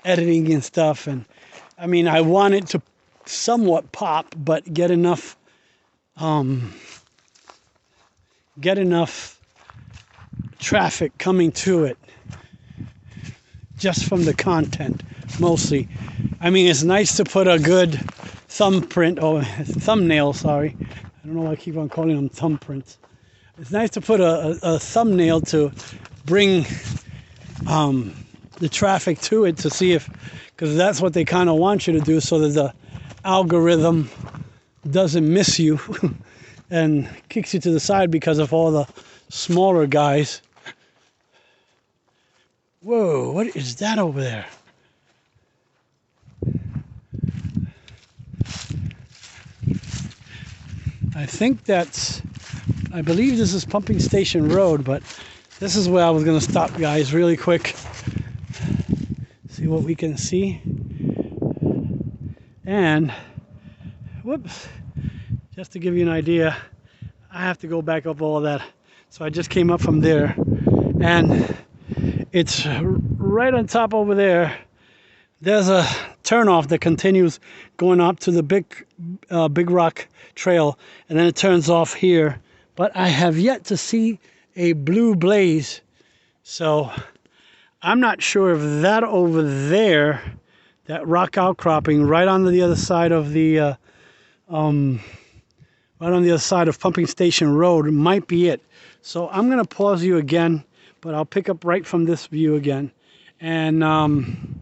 Speaker 1: editing and stuff. And I mean, I want it to somewhat pop, but get enough traffic coming to it just from the content mostly. I mean, it's nice to put a good thumbnail, sorry. I don't know why I keep on calling them thumbprints. It's nice to put a thumbnail to bring the traffic to it, to see if, because that's what they kind of want you to do, so that the algorithm doesn't miss you and kicks you to the side because of all the smaller guys. Whoa, what is that over there? I believe this is Pumping Station Road, but this is where I was going to stop, guys, really quick. See what we can see. And, whoops, just to give you an idea, I have to go back up all that. So I just came up from there, and it's right on top over there. There's a turnoff that continues going up to the Big Rock Trail, and then it turns off here. But I have yet to see a blue blaze, so I'm not sure if that over there, that rock outcropping right on the other side of the Pumping Station Road, might be it. So I'm going to pause you again, but I'll pick up right from this view again, and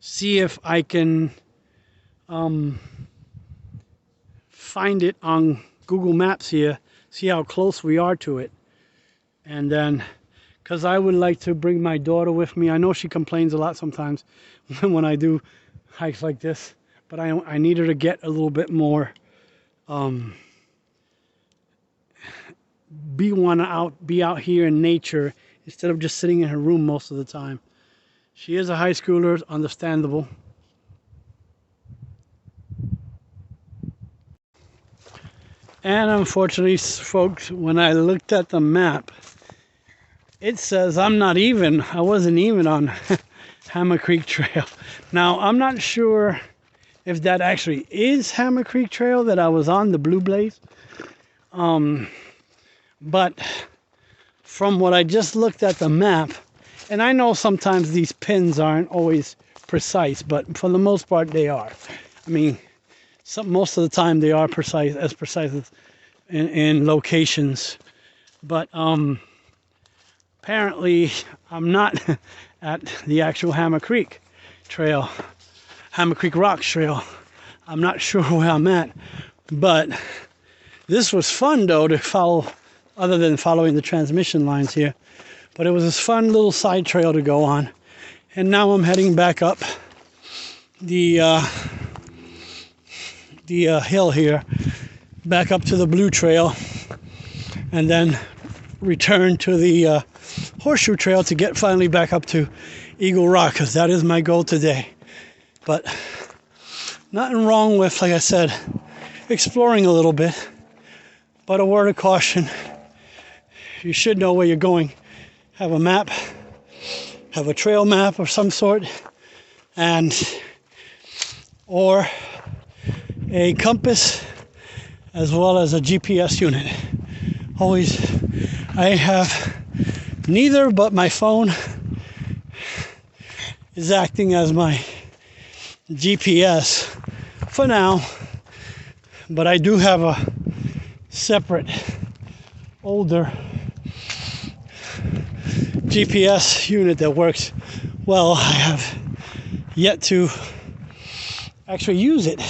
Speaker 1: see if I can find it on Google Maps here, see how close we are to it. And then, because I would like to bring my daughter with me. I know she complains a lot sometimes when I do hikes like this, but I need her to get a little bit more, be out here in nature instead of just sitting in her room most of the time. She is a high schooler, understandable. And unfortunately, folks, when I looked at the map, it says I wasn't even on Hammer Creek Trail. Now, I'm not sure if that actually is Hammer Creek Trail that I was on, the Blue Blaze. But from what I just looked at the map, and I know sometimes these pins aren't always precise, but for the most part they are. I mean, most of the time they are precise as in locations. But apparently I'm not at the actual Hammer Creek Trail, Hammer Creek Rocks Trail. I'm not sure where I'm at, but this was fun though to follow, other than following the transmission lines here. But it was this fun little side trail to go on. And now I'm heading back up the hill here, back up to the Blue Trail, and then return to the Horseshoe Trail to get finally back up to Eagle Rock, because that is my goal today. But nothing wrong with, like I said, exploring a little bit. But a word of caution, you should know where you're going. Have a map, have a trail map of some sort, or a compass, as well as a GPS unit. Always, I have neither, but my phone is acting as my GPS for now. But I do have a separate, older GPS unit that works well. I have yet to actually use it,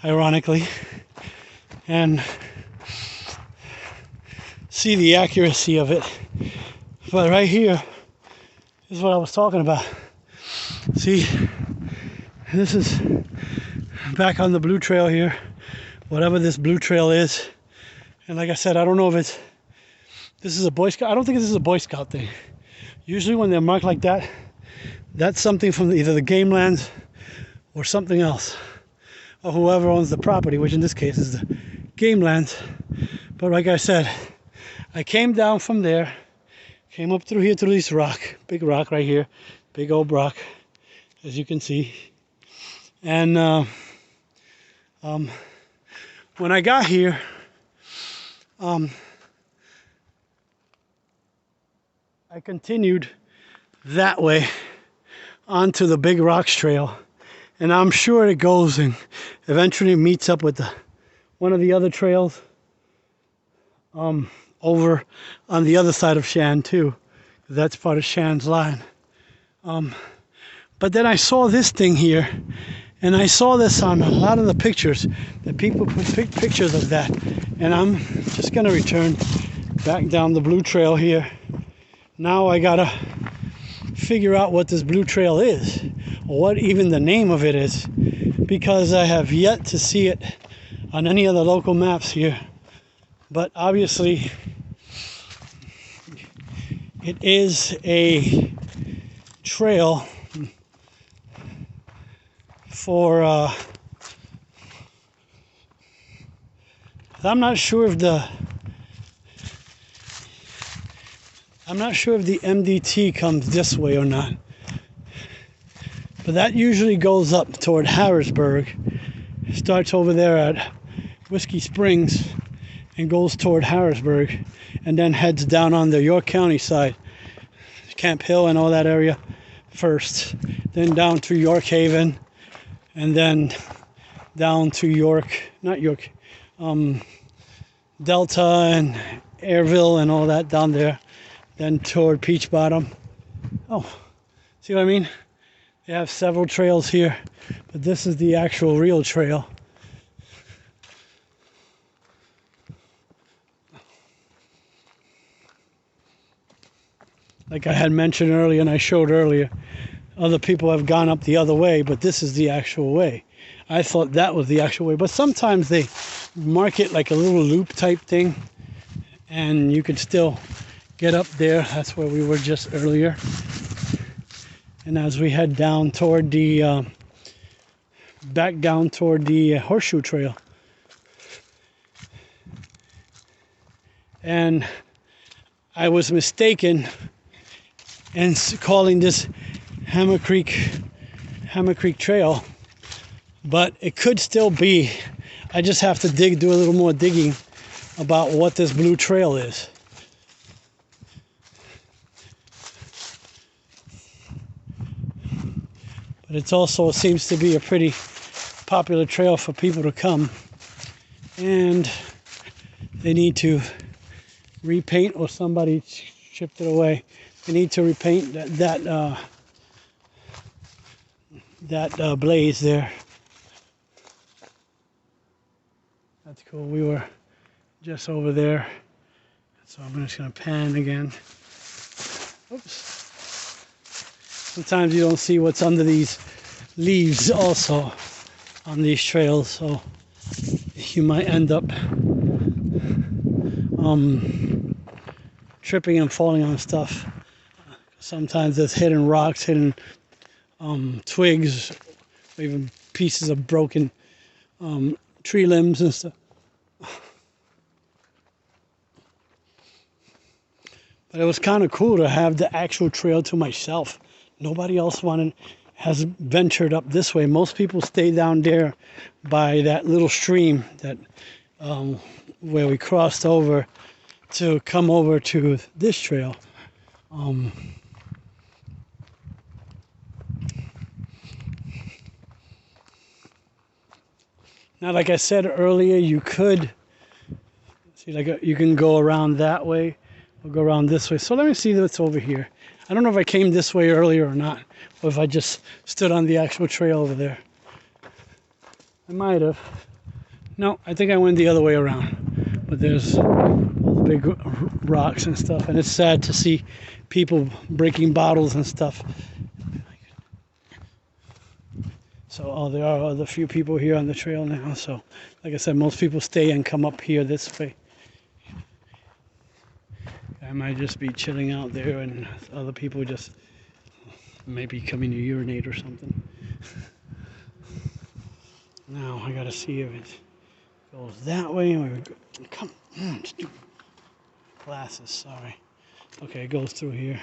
Speaker 1: ironically, and see the accuracy of it. But right here is what I was talking about. See, this is back on the Blue Trail here, whatever this Blue Trail is. And like I said, I don't know if this is a Boy Scout. I don't think this is a Boy Scout thing. Usually when they're marked like that, that's something from either the game lands or something else, or whoever owns the property, which in this case is the game lands. But like I said, I came down from there, came up through here to this rock, big rock right here, big old rock, as you can see. And when I got here, I continued that way onto the Big Rocks Trail, and I'm sure it goes and eventually meets up with one of the other trails over on the other side of Shan too. That's part of Shan's line. But then I saw this thing here, and I saw this on a lot of the pictures that people put pictures of that, and I'm just gonna return back down the Blue Trail here. Now I gotta figure out what this Blue Trail is, or what even the name of it is, because I have yet to see it on any of the local maps here. But obviously it is a trail for I'm not sure if the MDT comes this way or not, but that usually goes up toward Harrisburg, starts over there at Whiskey Springs and goes toward Harrisburg, and then heads down on the York County side, Camp Hill and all that area first, then down to York Haven, and then down to Delta and Airville and all that down there, then toward Peach Bottom. Oh, see what I mean? They have several trails here, but this is the actual real trail. Like I had mentioned earlier and I showed earlier, other people have gone up the other way, but this is the actual way. I thought that was the actual way, but sometimes they mark it like a little loop type thing, and you could still get up there. That's where we were just earlier. And as we head down toward back down toward the Horseshoe Trail, and I was mistaken in calling this Hammer Creek Trail, but it could still be. I just have to do a little more digging about what this blue trail is. But it also seems to be a pretty popular trail for people to come, and they need to repaint, or somebody chipped it away. They need to repaint that blaze there. That's cool. We were just over there, so I'm just gonna pan again. Oops. Sometimes you don't see what's under these leaves also on these trails, so you might end up tripping and falling on stuff. Sometimes there's hidden rocks, hidden twigs, even pieces of broken tree limbs and stuff. But it was kind of cool to have the actual trail to myself. Nobody else has ventured up this way. Most people stay down there by that little stream that where we crossed over to come over to this trail. Now, like I said earlier, you could see, you can go around that way or go around this way. So let me see what's over here. I don't know if I came this way earlier or not, or if I just stood on the actual trail over there. I might have. No, I think I went the other way around. But there's big rocks and stuff, and it's sad to see people breaking bottles and stuff. So there are a few people here on the trail now. So like I said, most people stay and come up here this way. I might just be chilling out there, and other people just maybe coming to urinate or something. Now I gotta see if it goes that way. Come on, glasses, sorry. Okay, it goes through here.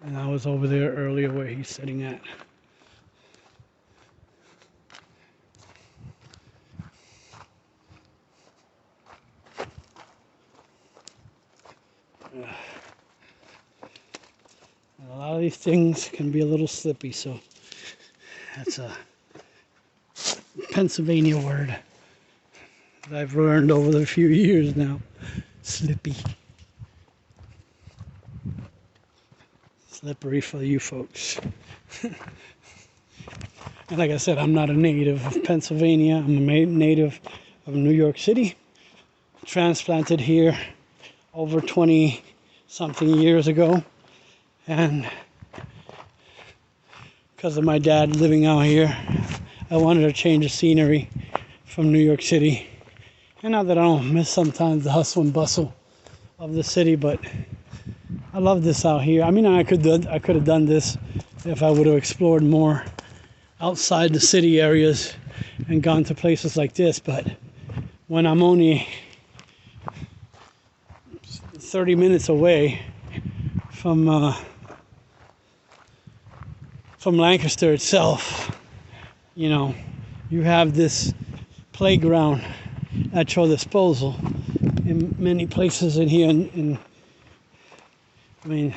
Speaker 1: And I was over there earlier where he's sitting at. And a lot of these things can be a little slippy, so that's a Pennsylvania word that I've learned over the few years now. Slippy. Slippery for you folks. And like I said, I'm not a native of Pennsylvania. I'm a native of New York City. Transplanted here over 20 something years ago. And because of my dad living out here, I wanted to change the scenery from New York City. And not that I don't miss sometimes the hustle and bustle of the city, but I love this out here. I mean, I could have done this if I would have explored more outside the city areas and gone to places like this. But when I'm only 30 minutes away from Lancaster itself, you know, you have this playground at your disposal in many places in here. I mean,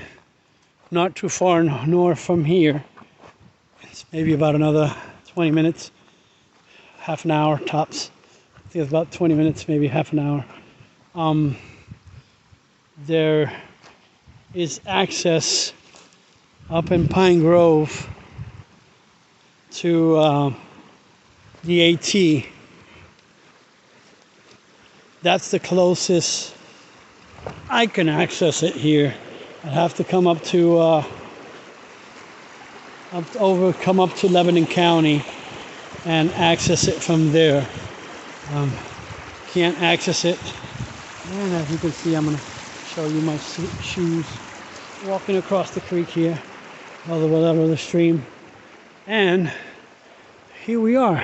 Speaker 1: not too far north from here. It's maybe about another 20 minutes, half an hour tops. I think it's about 20 minutes, maybe half an hour. There is access up in Pine Grove to the AT. That's the closest I can access it here. I'd have to come up to come up to Lebanon County and access it from there. Can't access it. And as you can see, I'm gonna show you my shoes walking across the creek here, or whatever the stream. And here we are.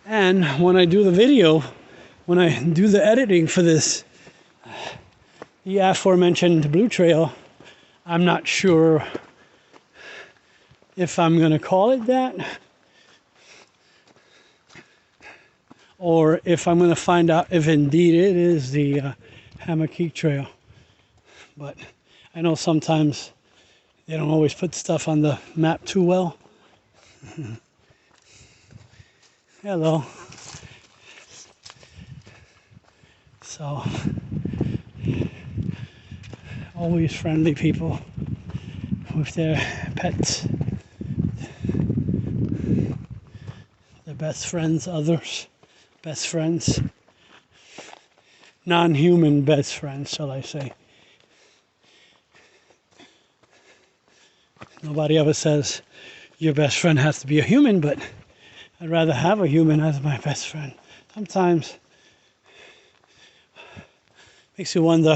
Speaker 1: And when I do the video, when I do the editing for this, the aforementioned Blue Trail, I'm not sure if I'm going to call it that, or if I'm going to find out if indeed it is the Hammock Trail. But I know sometimes they don't always put stuff on the map too well. Hello. So, always friendly people with their pets, their best friends, others, best friends, non-human best friends, shall I say. Nobody ever says your best friend has to be a human, but I'd rather have a human as my best friend. Sometimes makes you wonder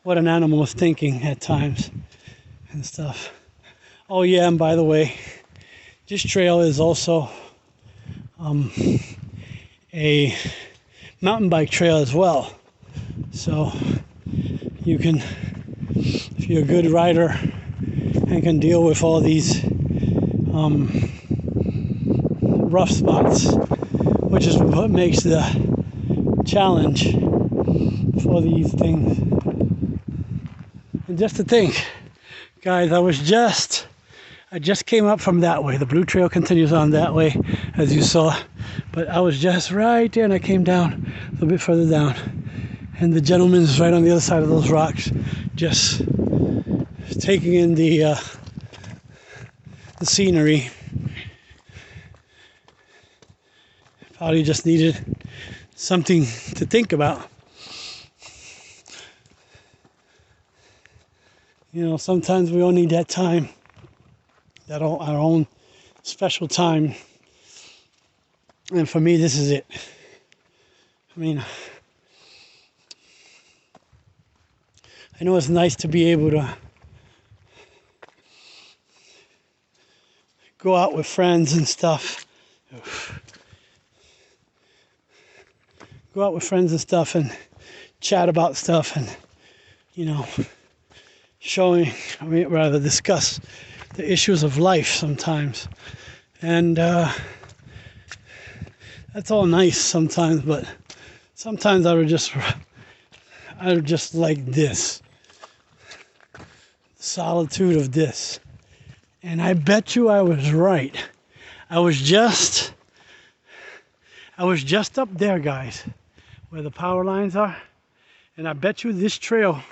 Speaker 1: what an animal is thinking at times and stuff. Oh yeah, and by the way, this trail is also a mountain bike trail as well. So you can, if you're a good rider and can deal with all these rough spots, which is what makes the challenge for these things. And just to think, guys, I just came up from that way. The Blue Trail continues on that way, as you saw, but I was just right there, and I came down a little bit further down, and the gentleman's right on the other side of those rocks, just taking in the scenery. Probably just needed something to think about. You know, sometimes we all need that time, our own special time. And for me, this is it. I mean, I know it's nice to be able to go out with friends and stuff. Go out with friends and stuff and chat about stuff and, you know, discuss the issues of life sometimes. And that's all nice sometimes, but sometimes I would just like this. The solitude of this. And I bet you I was right. I was just up there, guys, where the power lines are. And I bet you this trail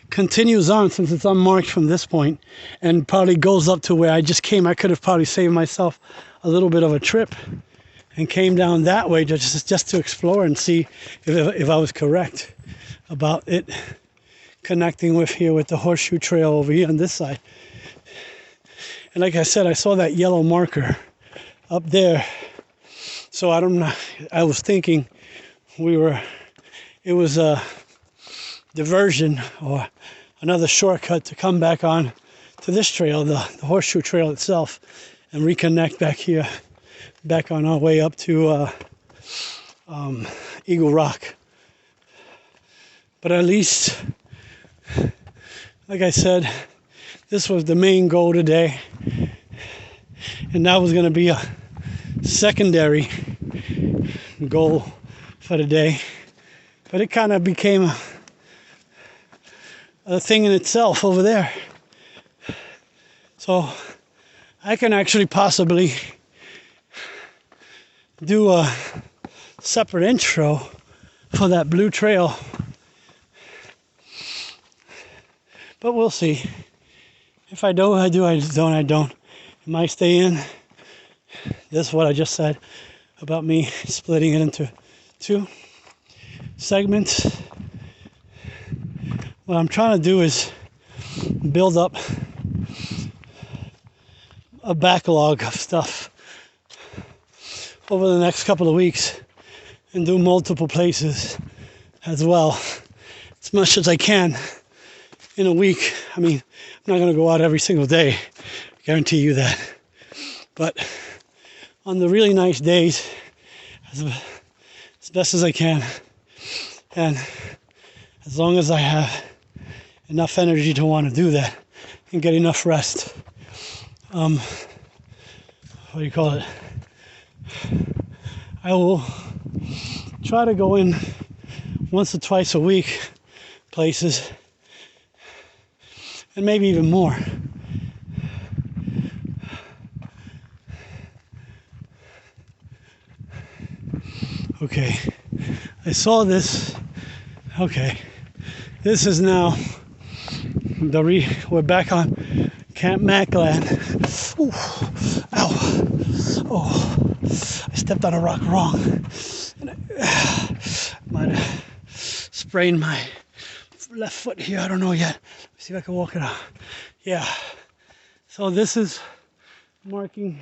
Speaker 1: continues on, since it's unmarked from this point, and probably goes up to where I just came. I could have probably saved myself a little bit of a trip and came down that way just to explore and see if I was correct about it connecting with the Horseshoe Trail over here on this side. And like I said, I saw that yellow marker up there. So I don't know, I was thinking it was a diversion or another shortcut to come back on to this trail, the Horseshoe Trail itself, and reconnect back here, back on our way up to Eagle Rock. But at least, like I said, this was the main goal today, and that was going to be a secondary goal for the day. But it kind of became a thing in itself over there. So I can actually possibly do a separate intro for that Blue Trail. But we'll see. If I do, I do. I don't, I don't. It might stay in. This is what I just said about me splitting it into two segments. What I'm trying to do is build up a backlog of stuff over the next couple of weeks and do multiple places as well, as much as I can in a week. I mean, I'm not going to go out every single day, I guarantee you that. But on the really nice days as best as I can. And as long as I have enough energy to want to do that and get enough rest, what do you call it? I will try to go in once or twice a week places, and maybe even more. Okay, I saw this. Okay, this is now we're back on Camp Mack land. Ooh, ow, oh, I stepped on a rock wrong. And I might have sprained my left foot here, I don't know yet. Let's see if I can walk it out. Yeah, so this is marking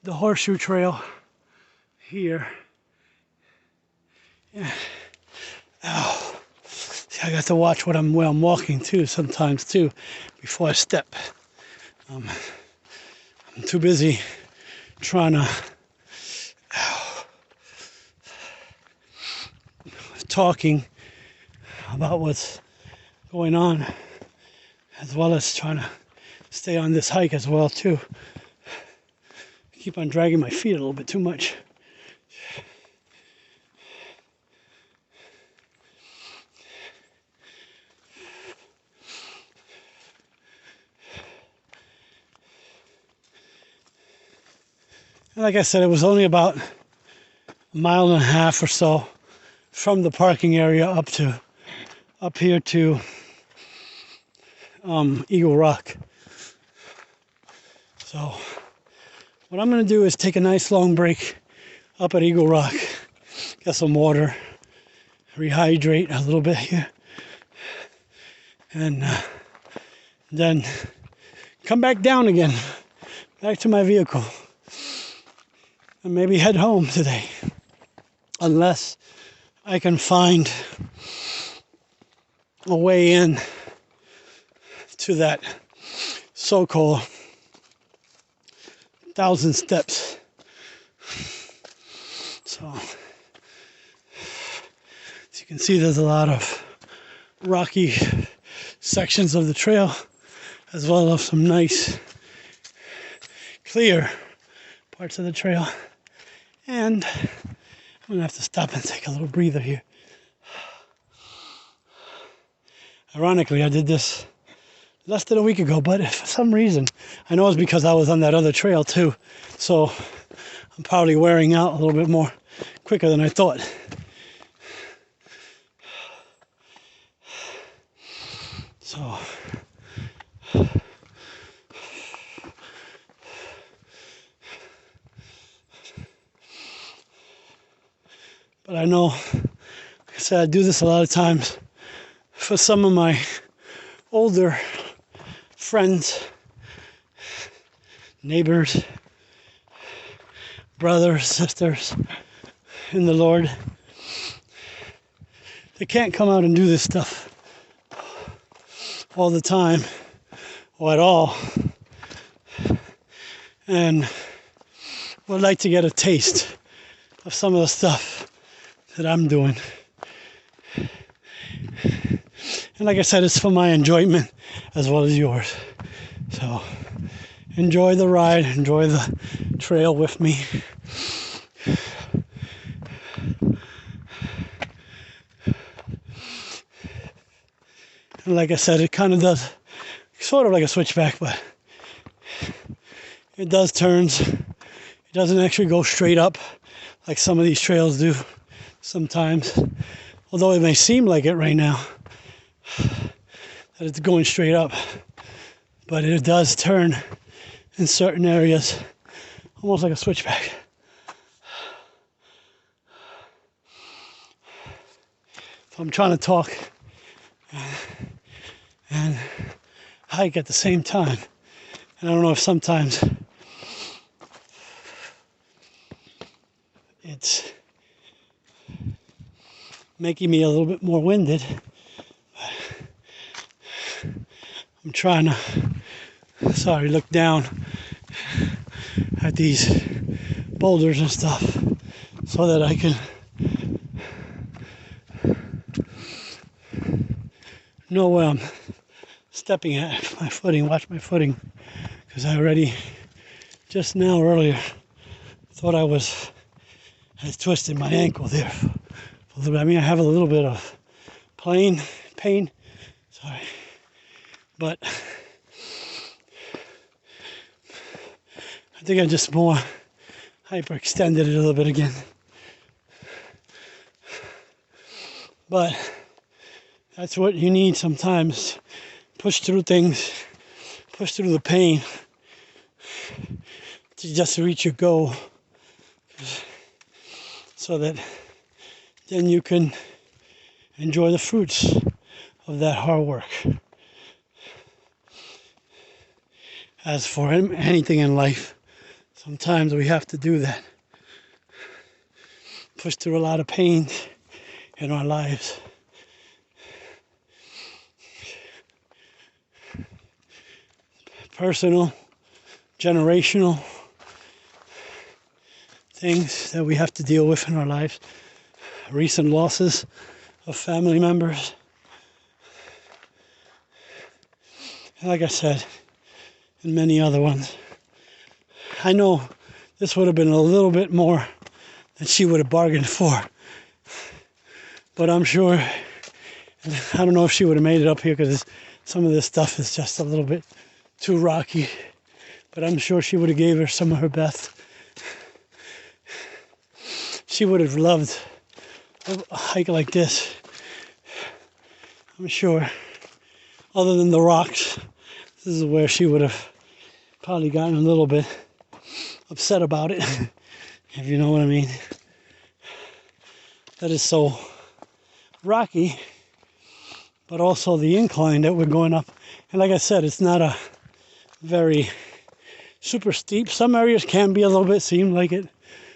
Speaker 1: the Horseshoe Trail here. Yeah. Ow. See, I got to watch where I'm walking too sometimes too before I step. I'm too busy trying to talking about what's going on, as well as trying to stay on this hike as well too. I keep on dragging my feet a little bit too much. And like I said, it was only about 1.5 miles or so from the parking area up here to Eagle Rock. So what I'm going to do is take a nice long break up at Eagle Rock, get some water, rehydrate a little bit here, and then come back down again, back to my vehicle, and maybe head home today, unless I can find a way in to that so-called 1,000 steps. So, as you can see, there's a lot of rocky sections of the trail, as well as some nice, clear parts of the trail. And I'm gonna have to stop and take a little breather here. Ironically, I did this less than a week ago, but for some reason, I know it's because I was on that other trail too, so I'm probably wearing out a little bit more quicker than I thought. So, but I know, like I said, I do this a lot of times for some of my older friends, neighbors, brothers, sisters in the Lord. They can't come out and do this stuff all the time or at all, and would like to get a taste of some of the stuff that I'm doing. And like I said, it's for my enjoyment as well as yours. So enjoy the ride, enjoy the trail with me. And like I said, it kind of does, sort of like a switchback, but it does turns. It doesn't actually go straight up like some of these trails do sometimes. Although it may seem like it right now, that it's going straight up. But it does turn in certain areas, almost like a switchback. So I'm trying to talk and hike at the same time. And I don't know if sometimes it's making me a little bit more winded. I'm trying to, look down at these boulders and stuff so that I can know where I'm stepping at, my footing, watch my footing, because I already just now earlier thought I had twisted my ankle there for a little bit. I mean, I have a little bit of pain, sorry, but I think I just more hyperextended it a little bit again. But that's what you need sometimes. Push through things, push through the pain just to reach your goal, so that then you can enjoy the fruits of that hard work. As for anything in life, sometimes we have to do that. Push through a lot of pain in our lives. Personal, generational things that we have to deal with in our lives. Recent losses of family members. And like I said, and many other ones. I know this would have been a little bit more than she would have bargained for. But I'm sure, I don't know if she would have made it up here, because some of this stuff is just a little bit too rocky. But I'm sure she would have gave her some of her best. She would have loved a hike like this, I'm sure. Other than the rocks, this is where she would have probably gotten a little bit upset about it, if you know what I mean. That is so rocky, but also the incline that we're going up. And like I said, it's not a very super steep. Some areas can be a little bit, seem like it,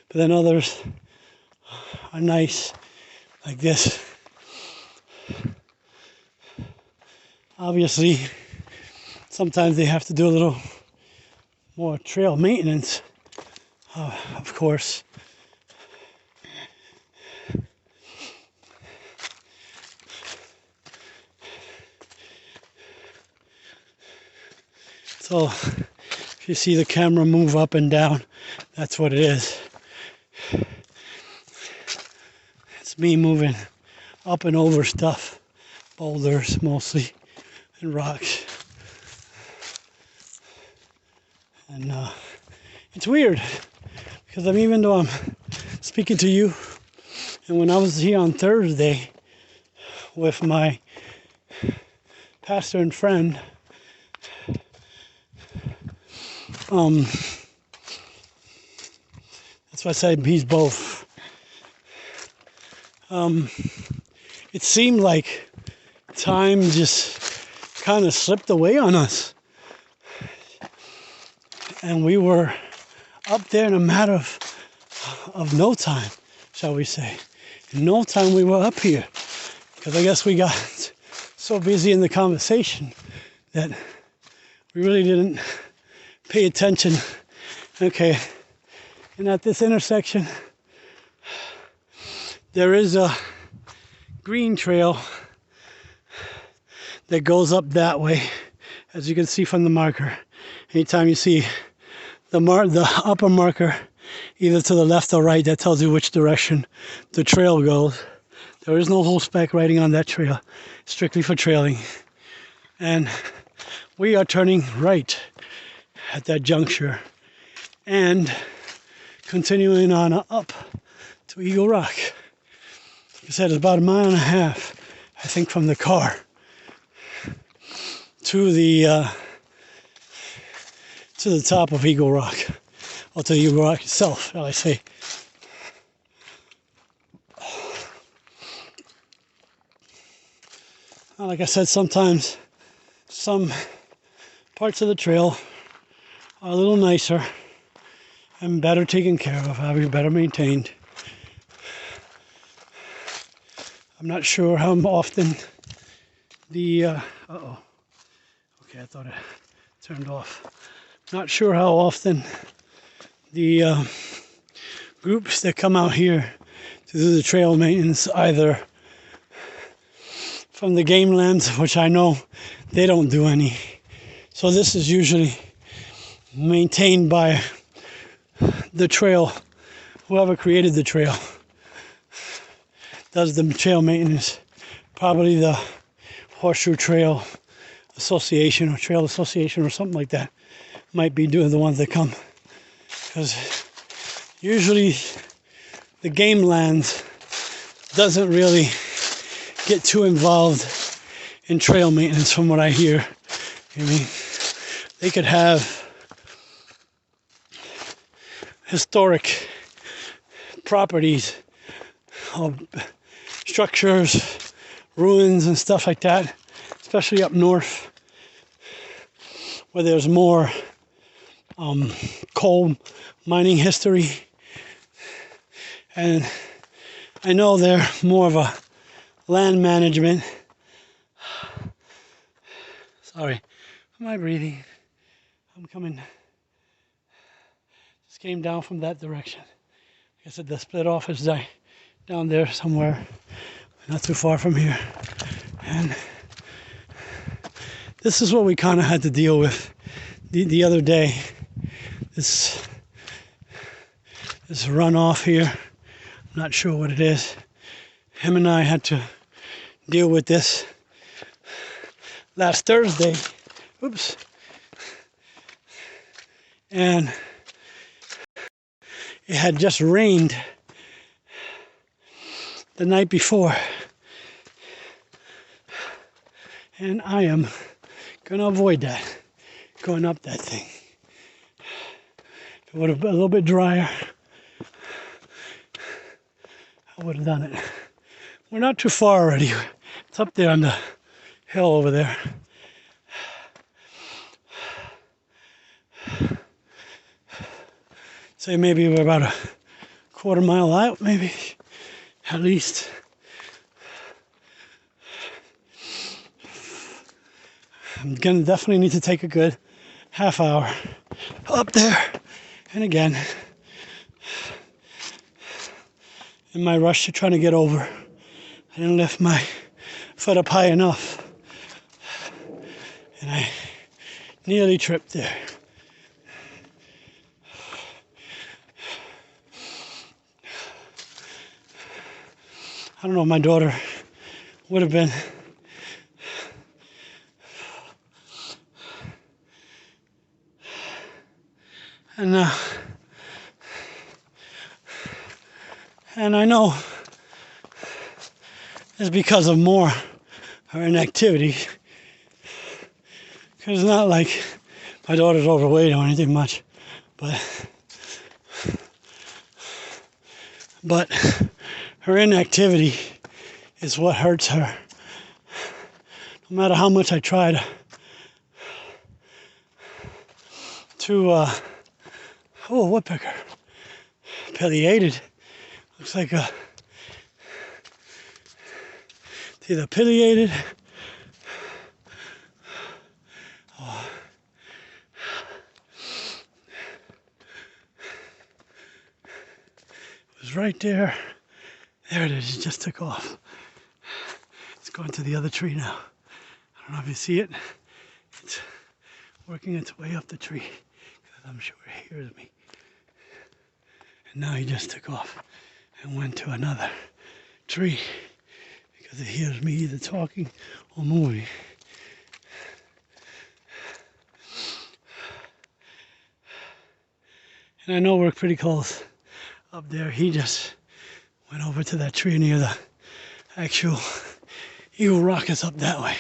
Speaker 1: but then others are nice, like this. Obviously, sometimes they have to do a little more trail maintenance, of course. So, if you see the camera move up and down, that's what it is. It's me moving up and over stuff, boulders mostly, and rocks. And it's weird, because even though I'm speaking to you, and when I was here on Thursday with my pastor and friend, that's why I said he's both. It seemed like time just kind of slipped away on us. And we were up there in a matter of no time, shall we say. In no time we were up here. Because I guess we got so busy in the conversation that we really didn't pay attention. Okay, and at this intersection, there is a green trail that goes up that way, as you can see from the marker. Anytime you see the upper marker, either to the left or right, that tells you which direction the trail goes. There is no horseback riding on that trail, strictly for trailing. And we are turning right at that juncture and continuing on up to Eagle Rock. Like I said, it's about 1.5 miles, I think, from the car to the top of Eagle Rock, or to Eagle Rock itself, shall I say. Like I said, sometimes some parts of the trail are a little nicer and better taken care of, better maintained. I'm not sure how often the okay, I thought it turned off. Not sure how often the groups that come out here to do the trail maintenance, either from the game lands, which I know they don't do any. So this is usually maintained by the trail, whoever created the trail does the trail maintenance. Probably the Horseshoe Trail Association or Trail Association or something like that might be doing the ones that come, because usually the game lands doesn't really get too involved in trail maintenance from what I hear. I mean, they could have historic properties of structures, ruins and stuff like that, especially up north where there's more coal mining history. And I know they're more of a land management. Sorry, am I breathing? I'm coming. Just came down from that direction. Like I said, the split off is down there somewhere, not too far from here. And this is what we kind of had to deal with the other day. This runoff here. I'm not sure what it is. Him and I had to deal with this last Thursday. Oops. And it had just rained the night before. And I am going to avoid that, going up that thing. If it would have been a little bit drier, I would have done it. We're not too far already. It's up there on the hill over there. Say maybe we're about a quarter mile out, maybe, at least. I'm gonna definitely need to take a good half hour up there. And again, in my rush to try to get over, I didn't lift my foot up high enough. And I nearly tripped there. I don't know if my daughter would have been and I know it's because of more her inactivity, because it's not like my daughter's overweight or anything much, but her inactivity is what hurts her. No matter how much I try to woodpecker. Pileated. Looks like it's either pileated or it was right there. There it is. It just took off. It's going to the other tree now. I don't know if you see it. It's working its way up the tree because I'm sure it hears me. And now he just took off and went to another tree because it hears me either talking or moving. And I know we're pretty close up there. He just went over to that tree near the actual Eagle Rock is up that way.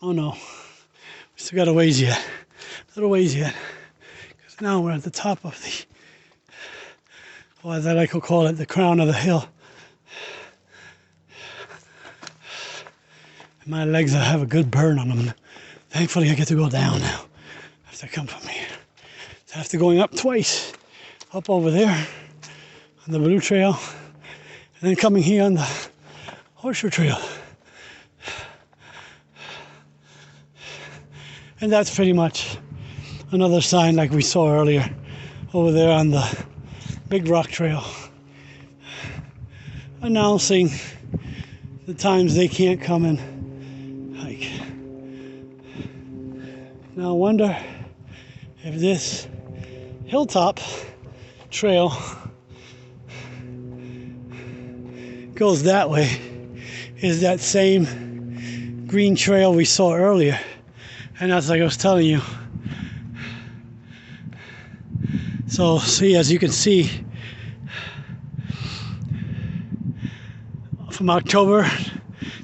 Speaker 1: Oh no, we still got a ways yet. A little ways yet. Because now we're at the top of the, or as I like to call it, the crown of the hill. And my legs have a good burn on them. Thankfully I get to go down now after I come from here. after going up twice, up over there on the Blue Trail, and then coming here on the Horseshoe Trail. And that's pretty much another sign like we saw earlier over there on the Big Rock Trail, announcing the times they can't come and hike. Now I wonder if this hilltop trail goes that way, is that same green trail we saw earlier. And that's like I was telling you. So see, as you can see, from October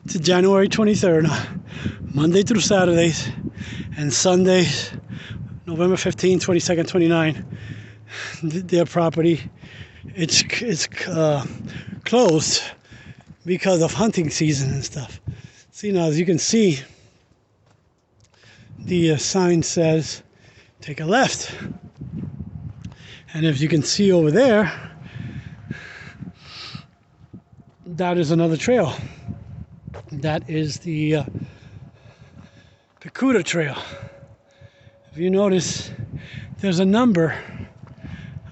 Speaker 1: to January 23rd, Monday through Saturdays, and Sundays, November 15, 22nd, 29, their property, it's closed because of hunting season and stuff. See, now as you can see, the sign says take a left, and if you can see over there, that is another trail. That is the Pacuda Trail. If you notice, there's a number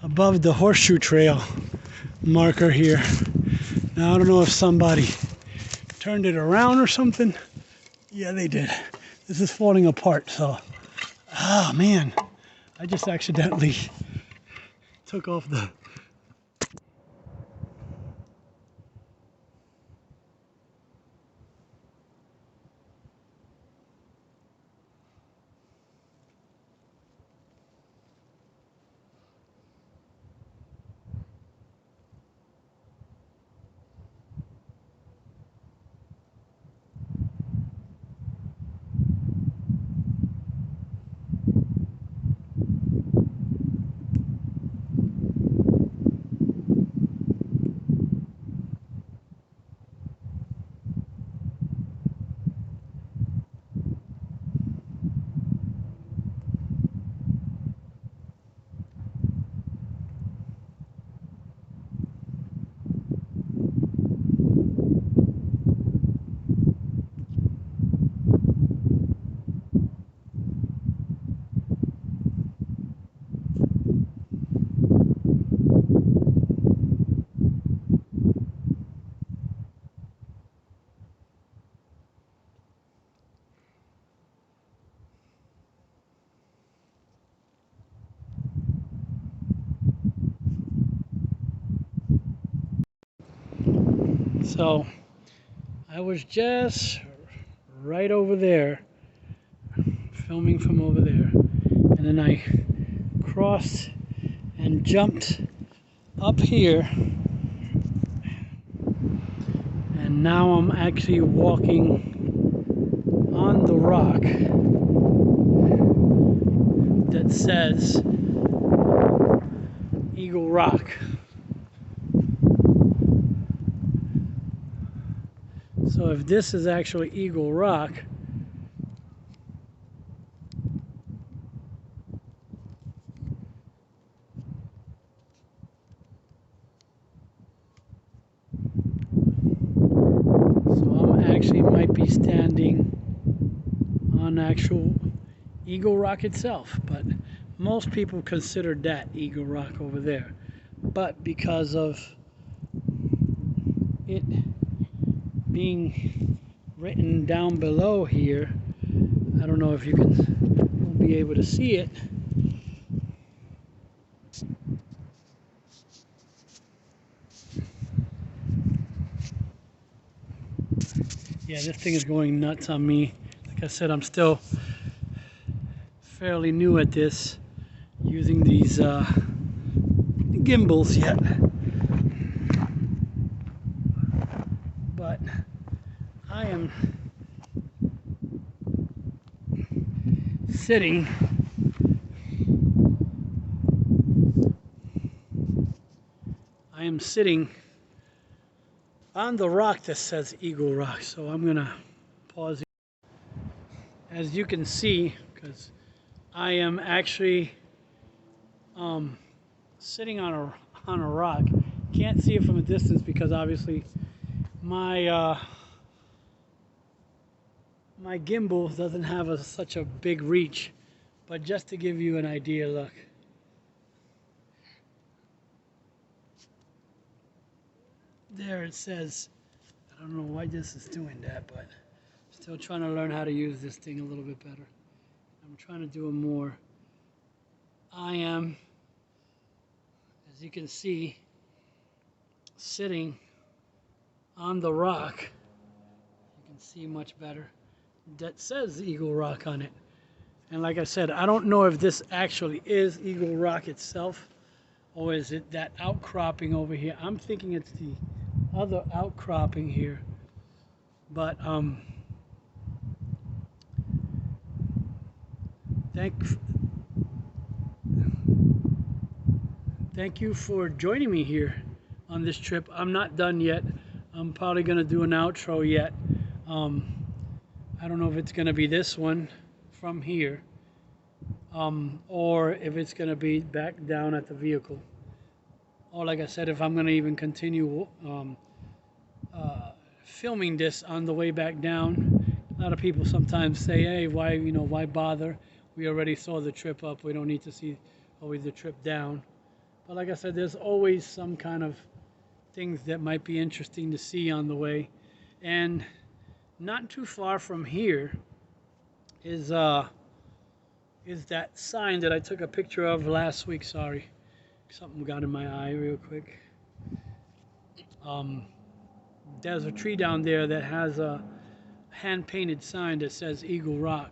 Speaker 1: above the Horseshoe Trail marker here. Now I don't know if somebody turned it around or something. Yeah, they did. This is falling apart, so man, I just accidentally took off the So I was just right over there, filming from over there, and then I crossed and jumped up here, and now I'm actually walking on the rock that says Eagle Rock. So if this is actually Eagle Rock, so I'm actually might be standing on actual Eagle Rock itself, but most people consider that Eagle Rock over there. But because of it being written down below here, I don't know if you will be able to see it. Yeah, this thing is going nuts on me. Like I said, I'm still fairly new at this, using these gimbals yet. But I am sitting on the rock that says Eagle Rock. So I'm gonna pause. As you can see, because I am actually sitting on a rock. Can't see it from a distance because obviously my my gimbal doesn't have such a big reach. But just to give you an idea, look. There it says, I don't know why this is doing that, but still trying to learn how to use this thing a little bit better. I'm trying to do it more. I am, as you can see, sitting on the rock. You can see much better. That says Eagle Rock on it. And like I said, I don't know if this actually is Eagle Rock itself, or is it that outcropping over here. I'm thinking it's the other outcropping here. But thank you for joining me here on this trip. I'm not done yet. I'm probably gonna do an outro yet. I don't know if it's gonna be this one from here, or if it's gonna be back down at the vehicle. Or like I said, if I'm gonna even continue filming this on the way back down. A lot of people sometimes say, hey, why bother? We already saw the trip up. We don't need to see always the trip down. But like I said, there's always some kind of things that might be interesting to see on the way. And not too far from here is that sign that I took a picture of last week. Sorry, something got in my eye real quick. There's a tree down there that has a hand-painted sign that says Eagle Rock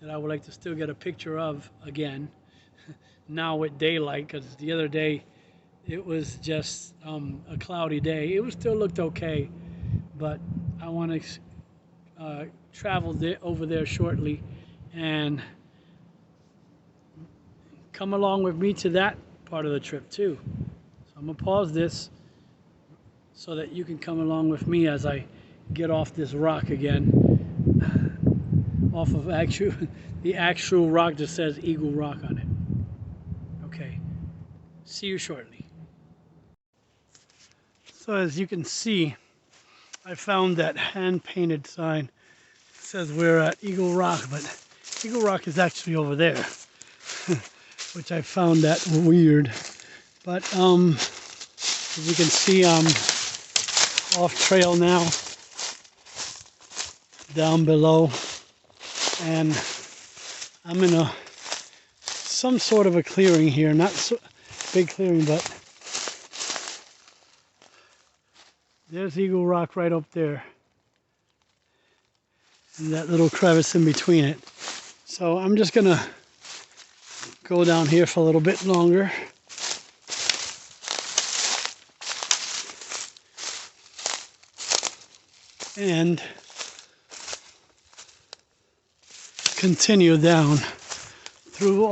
Speaker 1: that I would like to still get a picture of again. Now with daylight, because the other day it was just a cloudy day. It still looked okay, but I want to travel over there shortly and come along with me to that part of the trip too. So I'm gonna pause this so that you can come along with me as I get off this rock again, off of the actual rock that says Eagle Rock on it. Okay, see you shortly. So as you can see, I found that hand-painted sign. It says we're at Eagle Rock, but Eagle Rock is actually over there, which I found that weird. But as you can see, I'm off trail now, down below, and I'm in some sort of a clearing here. Not so big clearing, but there's Eagle Rock right up there, and that little crevice in between it. So I'm just gonna go down here for a little bit longer. And continue down through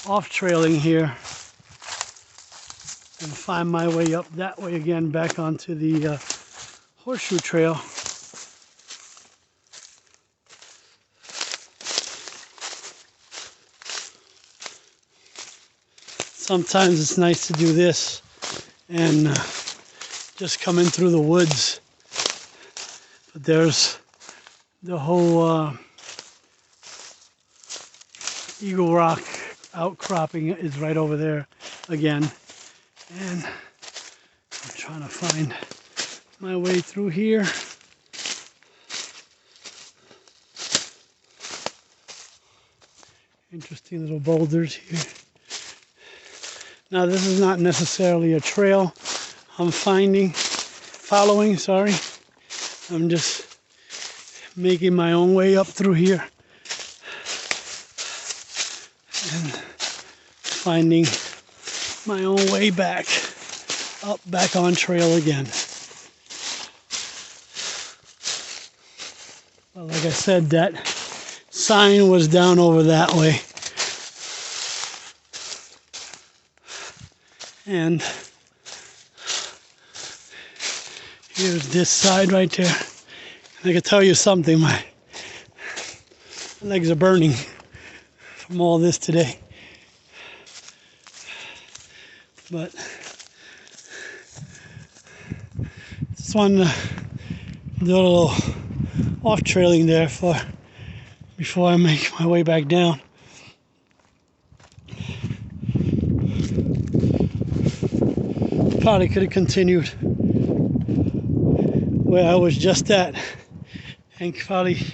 Speaker 1: off-trailing here and find my way up that way again back onto the Horseshoe Trail. Sometimes it's nice to do this and just come in through the woods. But there's the whole Eagle Rock outcropping is right over there again. And I'm trying to find my way through here. Interesting little boulders here. Now this is not necessarily a trail I'm following, sorry. I'm just making my own way up through here and finding my own way back on trail again. Well, like I said, that sign was down over that way. And here's this side right there. And I can tell you something, my legs are burning from all this today. But just wanted to do a little off trailing there before I make my way back down. Probably could have continued where I was just at and probably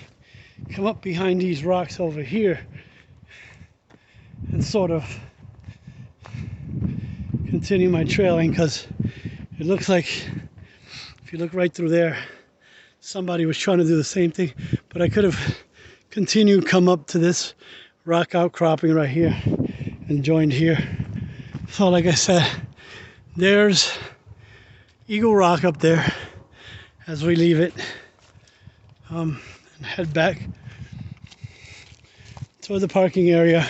Speaker 1: come up behind these rocks over here and sort of continue my trailing, because it looks like, if you look right through there, somebody was trying to do the same thing. But I could have continued, come up to this rock outcropping right here and joined here. So like I said, there's Eagle Rock up there as we leave it, and head back toward the parking area.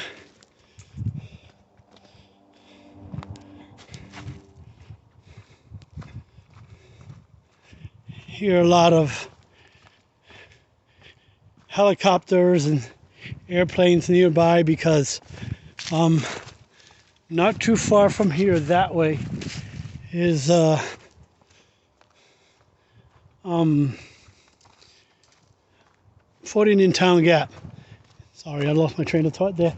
Speaker 1: Hear a lot of helicopters and airplanes nearby, because not too far from here that way is 14 in Town Gap. Sorry, I lost my train of thought there.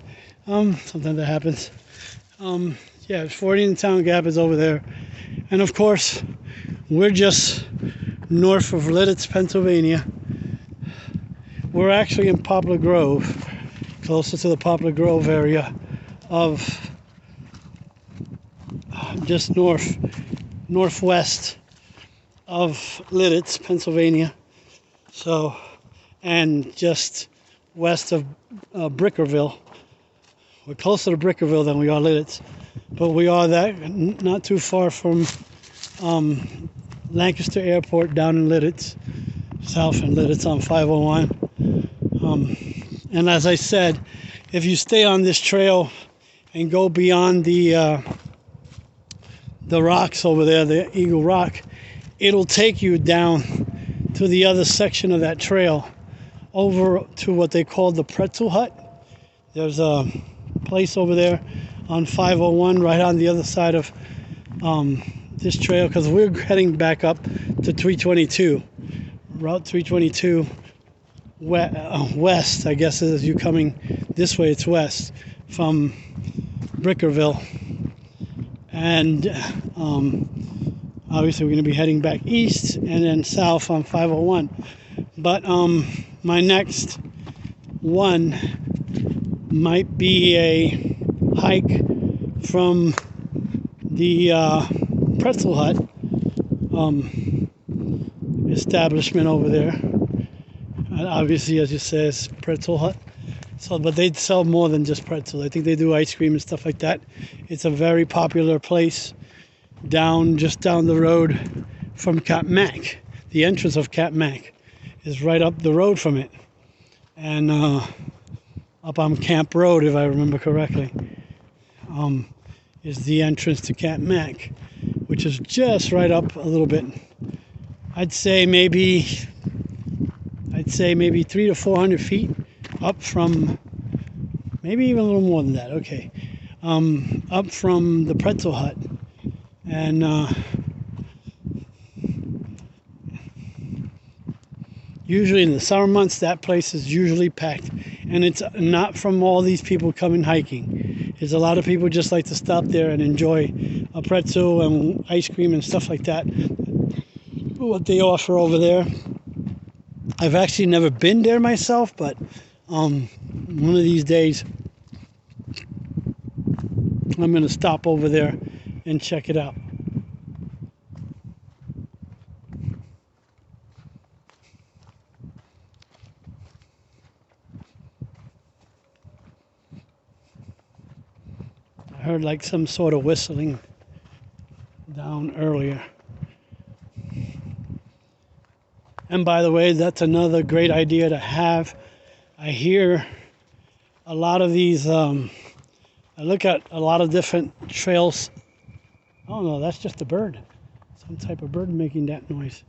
Speaker 1: Sometimes that happens. Yeah, 14 in Town Gap is over there. And of course, we're just north of Lidditz, Pennsylvania. We're actually in Poplar Grove, closer to the Poplar Grove area of just northwest of Lidditz, Pennsylvania. So, and just west of Brickerville. We're closer to Brickerville than we are Lidditz, but we are not too far from Lancaster Airport down in Lidditz, south in Lidditz on 501. And as I said, if you stay on this trail and go beyond the rocks over there, the Eagle Rock, it'll take you down to the other section of that trail, over to what they call the Pretzel Hut. There's a place over there on 501 right on the other side of this trail, because we're heading back up to 322, Route 322 west, I guess, as you coming this way, it's west from Brickerville. And obviously we're going to be heading back east and then south on 501. But my next one might be a hike from the Pretzel Hut establishment over there. And obviously, as you say, it's Pretzel Hut. So, but they sell more than just pretzels. I think they do ice cream and stuff like that. It's a very popular place just down the road from Camp Mack. The entrance of Camp Mack is right up the road from it, and up on Camp Road, if I remember correctly, is the entrance to Camp Mack, which is just right up a little bit. I'd say maybe 300 to 400 feet up from, maybe even a little more than that. Okay, up from the Pretzel Hut, and usually in the summer months, that place is usually packed, and it's not from all these people coming hiking. There's a lot of people just like to stop there and enjoy a pretzel and ice cream and stuff like that, what they offer over there. I've actually never been there myself, but one of these days I'm going to stop over there and check it out. I heard like some sort of whistling down earlier. And by the way, that's another great idea to have. I hear a lot of these, I look at a lot of different trails. Oh no, that's just a bird. Some type of bird making that noise.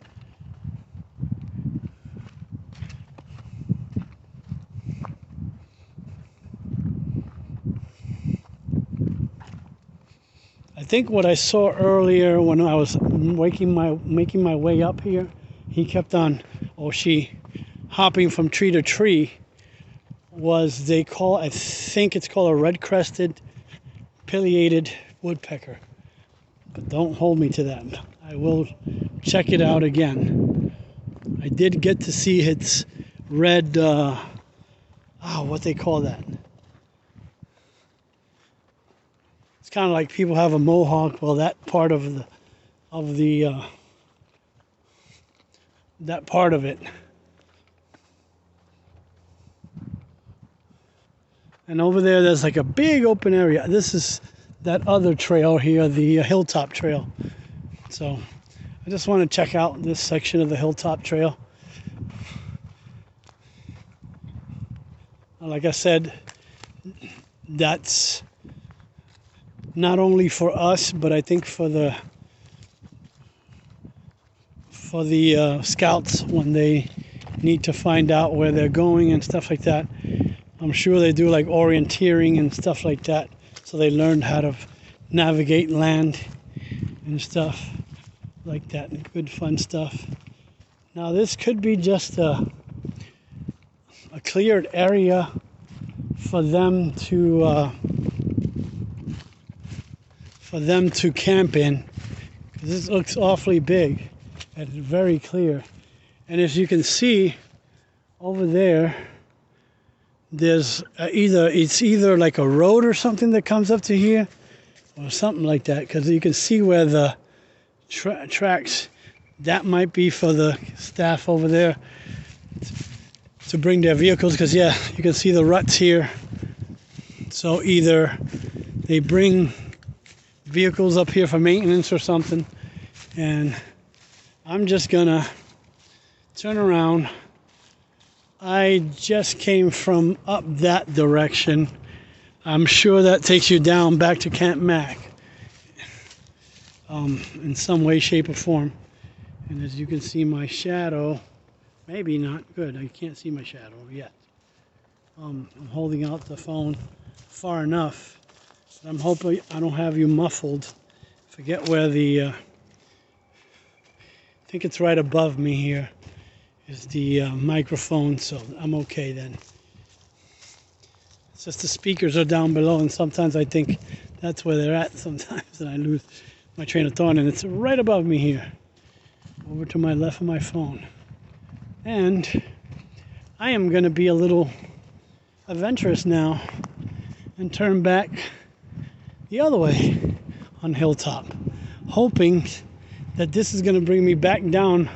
Speaker 1: think what I saw earlier when I was making my way up here, he kept on, or she, hopping from tree to tree, was I think it's called a red-crested pileated woodpecker. But don't hold me to that. I will check it out again. I did get to see its red, what they call that. It's kind of like people have a mohawk. Well, that part of that part of it. And over there's like a big open area. This is that other trail here, the Hilltop Trail. So I just want to check out this section of the Hilltop Trail. Like I said, that's not only for us, but I think for the scouts when they need to find out where they're going and stuff like that. I'm sure they do like orienteering and stuff like that, so they learned how to navigate land and stuff like that. Good fun stuff. Now this could be just a cleared area for them to camp in, because this looks awfully big and very clear. And as you can see over there, there's either like a road or something that comes up to here, or something like that, because you can see where the tracks, that might be for the staff over there to bring their vehicles, because yeah, you can see the ruts here. So either they bring vehicles up here for maintenance or something, and I'm just gonna turn around. I just came from up that direction. I'm sure that takes you down back to Camp Mack in some way, shape, or form. And as you can see, my shadow, maybe not good. I can't see my shadow yet. I'm holding out the phone far enough. I'm hoping I don't have you muffled. Forget where I think it's right above me here is the microphone, so I'm okay then. It's just the speakers are down below, and sometimes I think that's where they're at sometimes, and I lose my train of thought, and it's right above me here, over to my left of my phone. And I am going to be a little adventurous now and turn back the other way on Hilltop, hoping that this is going to bring me back down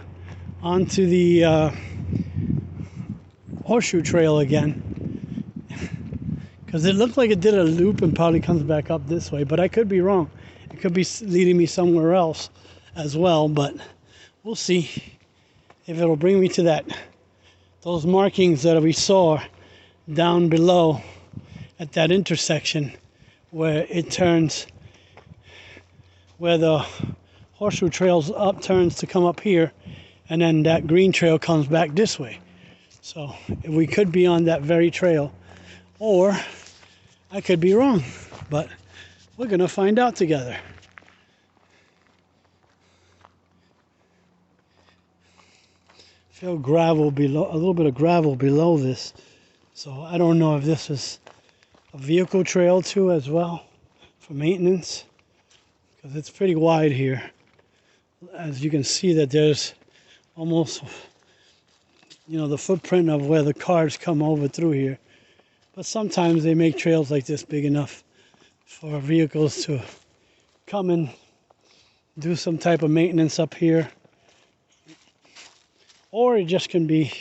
Speaker 1: onto the Horseshoe Trail again, because it looked like it did a loop and probably comes back up this way, but I could be wrong. It could be leading me somewhere else as well, but we'll see if it'll bring me to those markings that we saw down below at that intersection where it turns, where the Horseshoe Trail's upturns to come up here, and then that green trail comes back this way. So we could be on that very trail, or I could be wrong, but we're gonna find out together. Feel gravel below, a little bit of gravel below this, so I don't know if this is a vehicle trail too as well for maintenance, because it's pretty wide here. As you can see that there's almost, the footprint of where the cars come over through here. But sometimes they make trails like this big enough for vehicles to come and do some type of maintenance up here. Or it just can be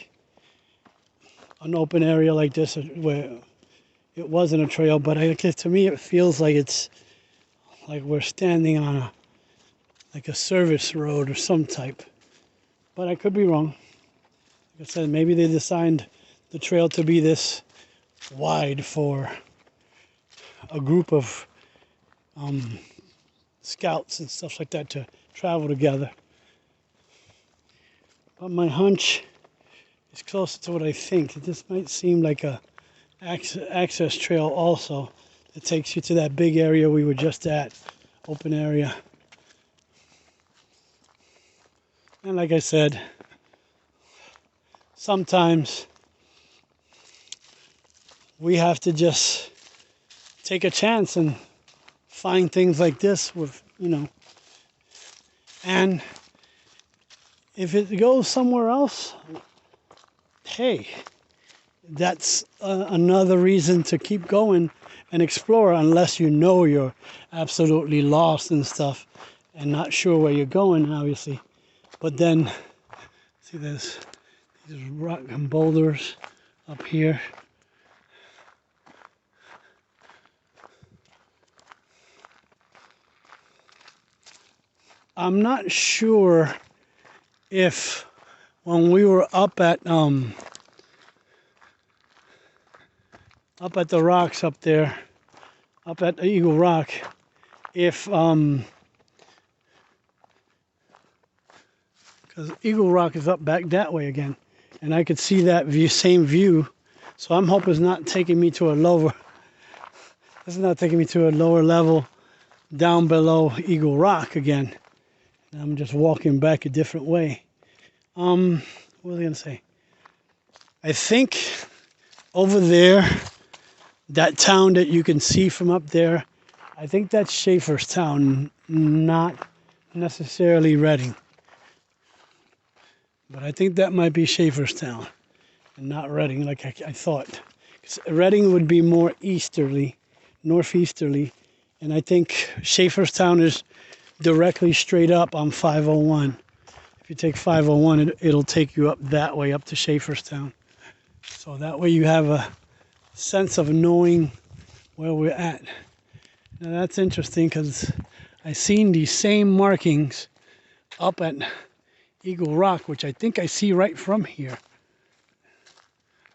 Speaker 1: an open area like this where it wasn't a trail, but I guess to me it feels like it's like we're standing on a service road or some type. But I could be wrong. Like I said, maybe they designed the trail to be this wide for a group of scouts and stuff like that to travel together. But my hunch is closer to what I think. This might seem like a access trail also that takes you to that big area we were just at open area. And like I said, sometimes we have to just take a chance and find things like this with, and if it goes somewhere else, hey, that's another reason to keep going and explore, unless you're absolutely lost and stuff and not sure where you're going, obviously. But then, see, there's these rock and boulders up here. I'm not sure if when we were up at the rocks up there, up at Eagle Rock, if because Eagle Rock is up back that way again, and I could see that same view. So I'm hoping it's not taking me to a lower. This is not taking me to a lower level down below Eagle Rock again. And I'm just walking back a different way. What was I gonna say? I think over there, that town that you can see from up there, I think that's Schaeferstown, not necessarily Redding. But I think that might be Schaeferstown and not Redding like I thought. 'Cause Redding would be more easterly, northeasterly, and I think Schaeferstown is directly straight up on 501. If you take 501, it'll take you up that way, up to Schaeferstown. So that way you have a sense of knowing where we're at. Now that's interesting because I seen these same markings up at Eagle Rock, which I think I see right from here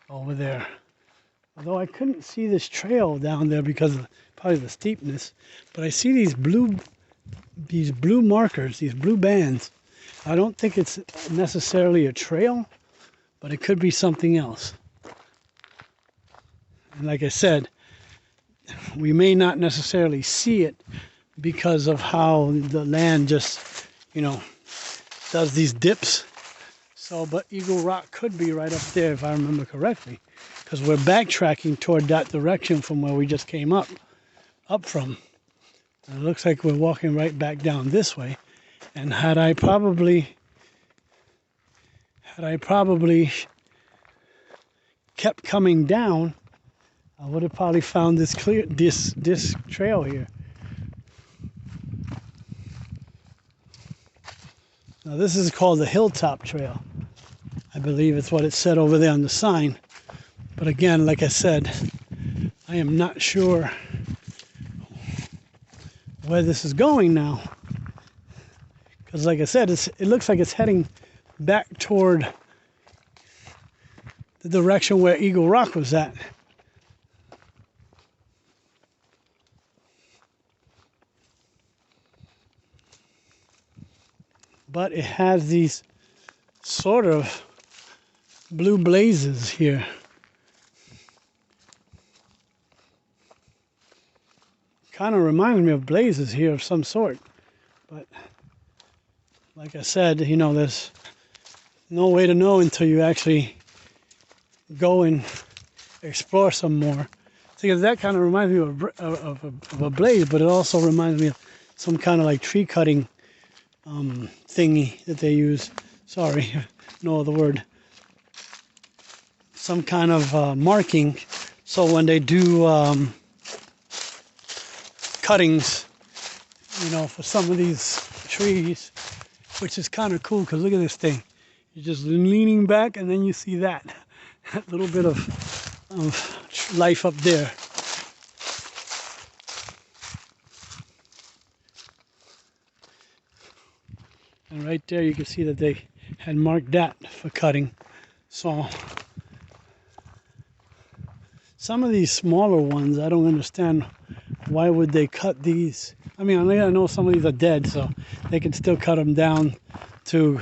Speaker 1: over there. Although I couldn't see this trail down there because of probably the steepness, but I see these blue markers, these blue bands. I don't think it's necessarily a trail, but it could be something else. And like I said, we may not necessarily see it because of how the land just, does these dips. So, but Eagle Rock could be right up there if I remember correctly, because we're backtracking toward that direction from where we just came up from. And it looks like we're walking right back down this way. And had I probably kept coming down, I would have probably found this trail here. Now this is called the Hilltop Trail. I believe it's what it said over there on the sign. But again, like I said, I am not sure where this is going now. Because like I said, it looks like it's heading back toward the direction where Eagle Rock was at. But it has these sort of blue blazes here. Kind of reminds me of blazes here of some sort. But like I said, there's no way to know until you actually go and explore some more. Because that kind of reminds me of a blaze, but it also reminds me of some kind of like tree cutting thingy that they use. Sorry, no other word. Some kind of marking. So when they do cuttings, for some of these trees, which is kind of cool because look at this thing. You're just leaning back and then you see that little bit of life up there. And right there you can see that they had marked that for cutting. So some of these smaller ones, I don't understand why would they cut these. I mean, I know some of these are dead, so they can still cut them down to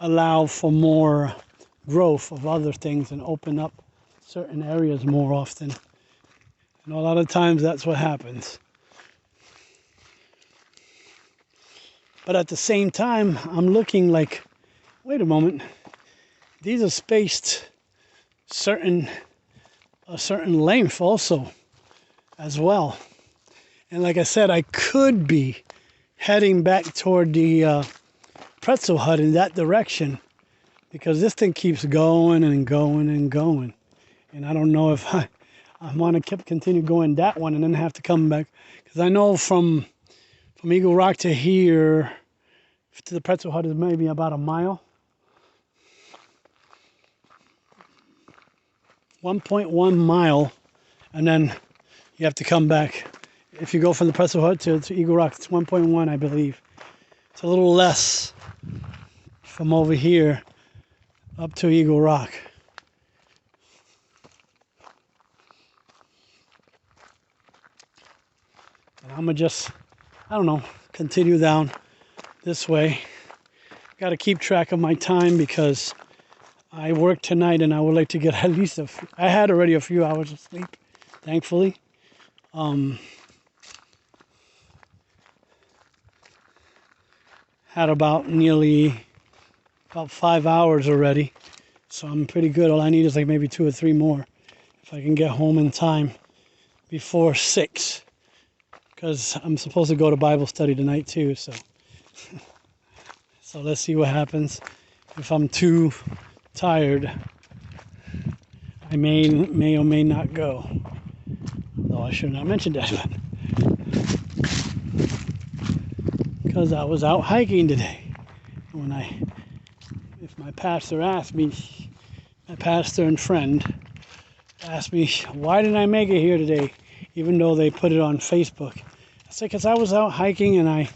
Speaker 1: allow for more growth of other things and open up certain areas more often. And a lot of times that's what happens. But at the same time, I'm looking like, wait a moment, these are spaced a certain length also as well. And like I said, I could be heading back toward the pretzel hut in that direction, because this thing keeps going and going and going. And I don't know if I want to continue going that one and then have to come back. Because I know from Eagle Rock to here, to the pretzel hut is maybe about a mile. 1.1 mile. And then you have to come back. If you go from the pretzel hut to Eagle Rock, it's 1.1, I believe. It's a little less from over here up to Eagle Rock. And I'm going to just, I don't know, continue down this way. Got to keep track of my time because I work tonight and I would like to get at least I had already a few hours of sleep, thankfully. Had about 5 hours already, so I'm pretty good. All I need is like maybe 2 or 3 more if I can get home in time before 6, because I'm supposed to go to Bible study tonight too. So so let's see what happens. If I'm too tired, I may or may not go. Though I should not mention that one, because I was out hiking today. If my pastor asked me, my pastor and friend asked me, why didn't I make it here today, even though they put it on Facebook? I said, because I was out hiking and I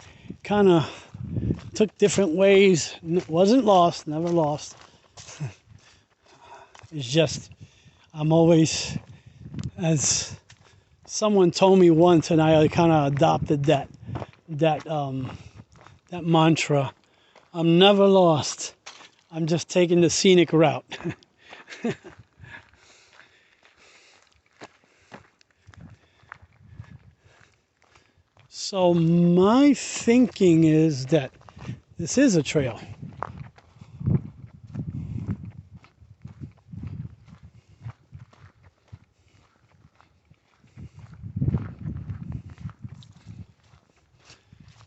Speaker 1: kind of took different ways. Wasn't lost, never lost. It's just, I'm always, as someone told me once, and I kind of adopted that mantra. I'm never lost. I'm just taking the scenic route. So my thinking is that this is a trail.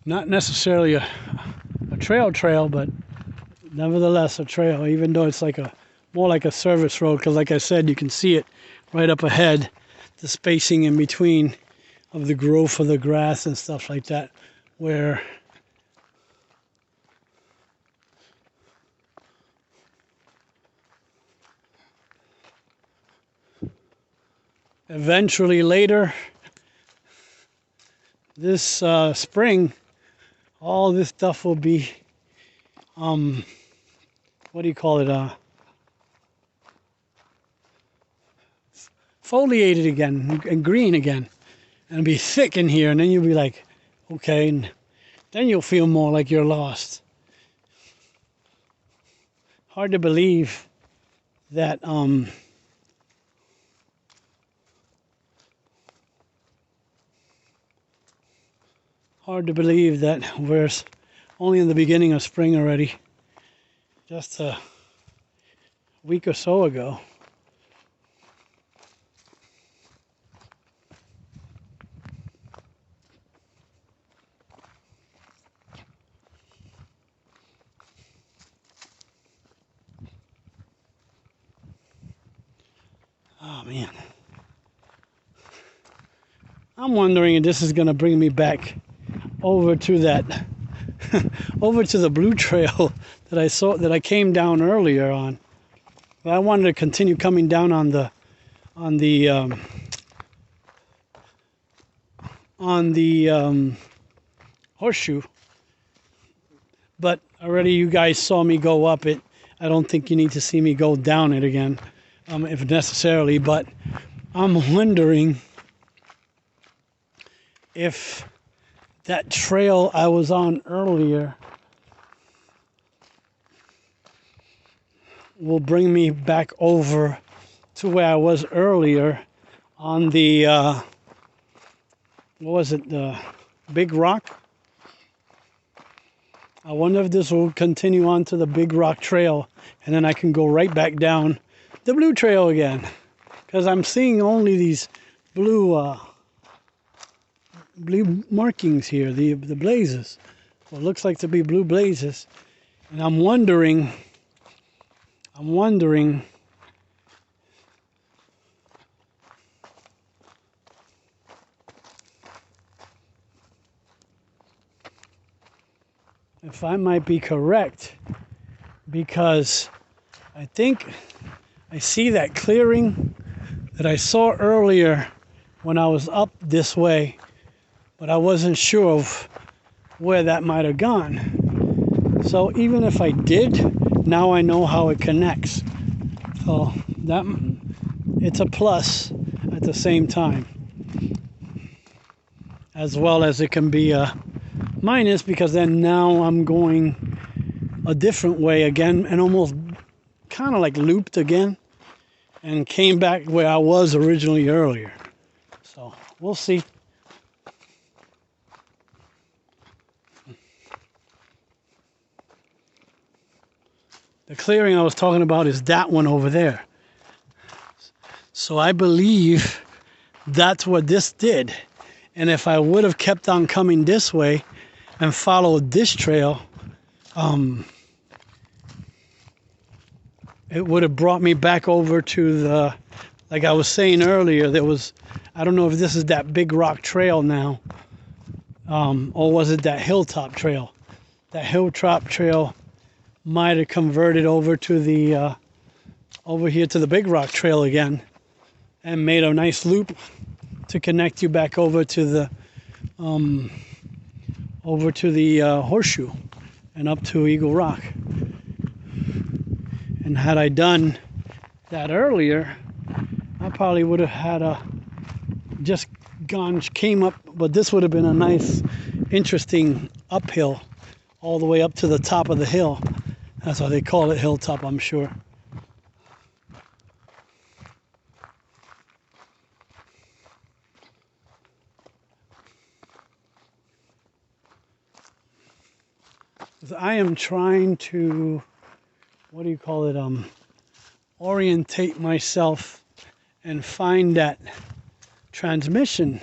Speaker 1: Not necessarily a trail, but nevertheless a trail, even though it's more like a service road, because like I said, you can see it right up ahead, the spacing in between of the growth of the grass and stuff like that, where eventually later this spring, all this stuff will be what do you call it, foliated again and green again, and be thick in here, and then you'll be like, okay, and then you'll feel more like you're lost. Hard to believe that we're only in the beginning of spring already, just a week or so ago. Oh man, I'm wondering if this is going to bring me back over to that over to the blue trail that I came down earlier on. I wanted to continue coming down on the Horseshoe, but already you guys saw me go up it. I don't think you need to see me go down it again, if necessarily, but I'm wondering if that trail I was on earlier will bring me back over to where I was earlier on the, what was it, the Big Rock? I wonder if this will continue on to the Big Rock Trail, and then I can go right back down the Blue Trail again. Because I'm seeing only these blue markings here, the blazes. Well, it looks like to be blue blazes. And I'm wondering if I might be correct, because I think I see that clearing that I saw earlier when I was up this way, but I wasn't sure of where that might have gone. So even if I did, now I know how it connects. So that it's a plus at the same time, as well as it can be a minus, because then now I'm going a different way again and almost kind of like looped again and came back where I was originally earlier. So we'll see. The clearing I was talking about is that one over there. So I believe that's what this did. And if I would have kept on coming this way and followed this trail, it would have brought me back over to the, like I was saying earlier, there was, I don't know if this is that Big Rock Trail now, or was it that Hilltop Trail? That Hilltop Trail might have converted over to the, over here to the Big Rock Trail again and made a nice loop to connect you back over to the, Horseshoe and up to Eagle Rock. And had I done that earlier, I probably would have had came up, but this would have been a nice, interesting uphill all the way up to the top of the hill. That's why they call it Hilltop, I'm sure. I am trying to, what do you call it, orientate myself and find that transmission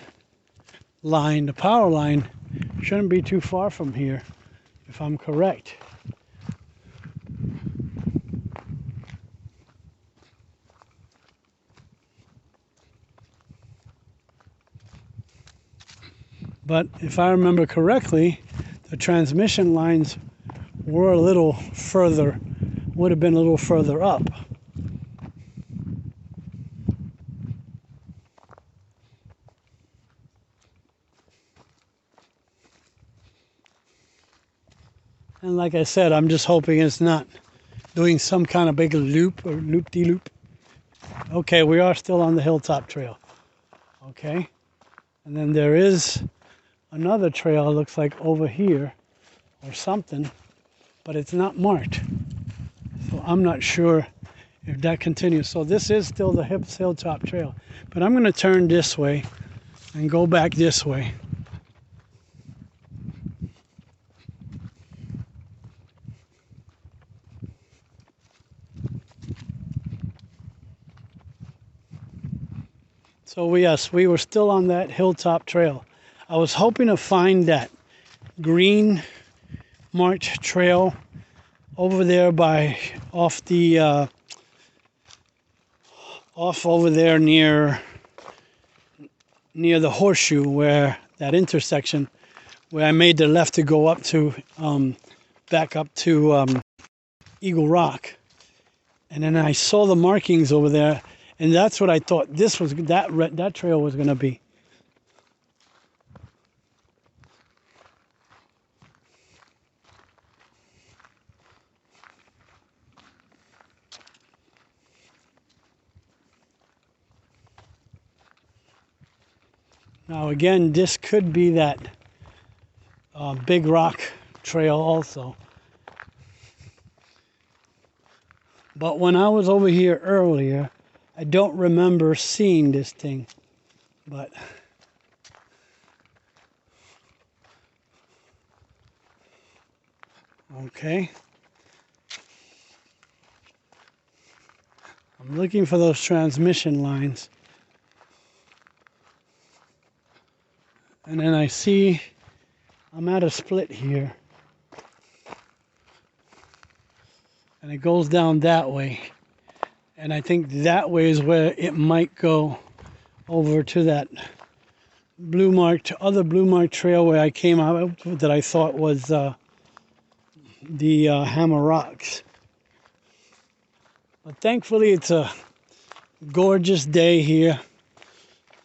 Speaker 1: line, the power line, shouldn't be too far from here, if I'm correct. But if I remember correctly, the transmission lines were a little further, would have been a little further up. And like I said, I'm just hoping it's not doing some kind of big loop or loop-de-loop. Okay, we are still on the Hilltop Trail. Okay, and then there is another trail, it looks like over here or something, but it's not marked. So I'm not sure if that continues. So this is still the Hilltop Trail, but I'm going to turn this way and go back this way. So yes, we were still on that Hilltop Trail. I was hoping to find that green marked trail over there by off over there near the Horseshoe, where that intersection where I made the left to go up to back up to Eagle Rock, and then I saw the markings over there, and that's what I thought this was, that trail was going to be. Now again, this could be that Big Rock Trail also. But when I was over here earlier, I don't remember seeing this thing. But Okay. I'm looking for those transmission lines. And then I see I'm at a split here. And it goes down that way. And I think that way is where it might go over to that other blue mark trail where I came out that I thought was the Hammer Rocks. But thankfully it's a gorgeous day here.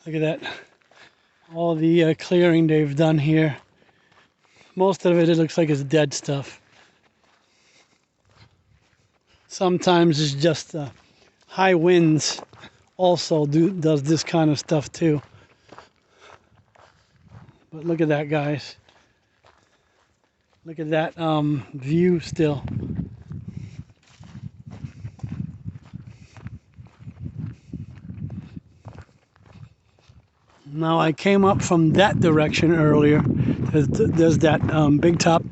Speaker 1: Look at that. All the clearing they've done here. Most of it looks like it's dead stuff. Sometimes it's just high winds also does this kind of stuff too. But look at that, guys. Look at that view still. Now I came up from that direction earlier. There's that big top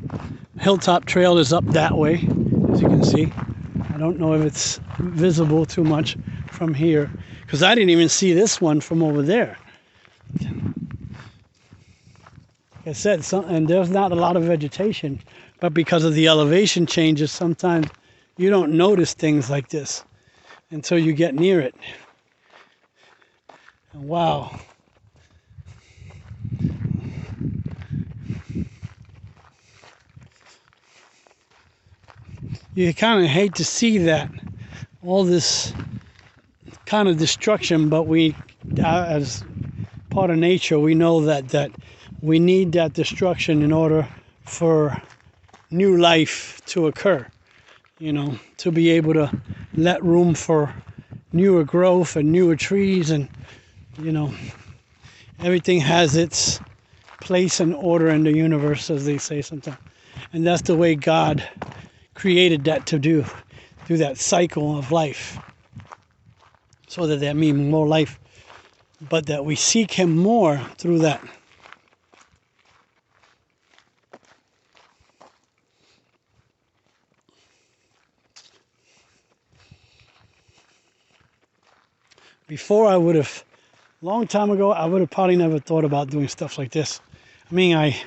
Speaker 1: hilltop trail is up that way, as you can see. I don't know if it's visible too much from here, because I didn't even see this one from over there. Like I said, and there's not a lot of vegetation, but because of the elevation changes, sometimes you don't notice things like this until you get near it. And wow. You kind of hate to see that, all this kind of destruction, but we, as part of nature, we know that we need that destruction in order for new life to occur, you know, to be able to let room for newer growth and newer trees, and, you know, everything has its place and order in the universe, as they say sometimes. And that's the way God created that to do through that cycle of life, so that means more life, but that we seek him more through that. Before I would have, long time ago, I would have probably never thought about doing stuff like this. I mean, I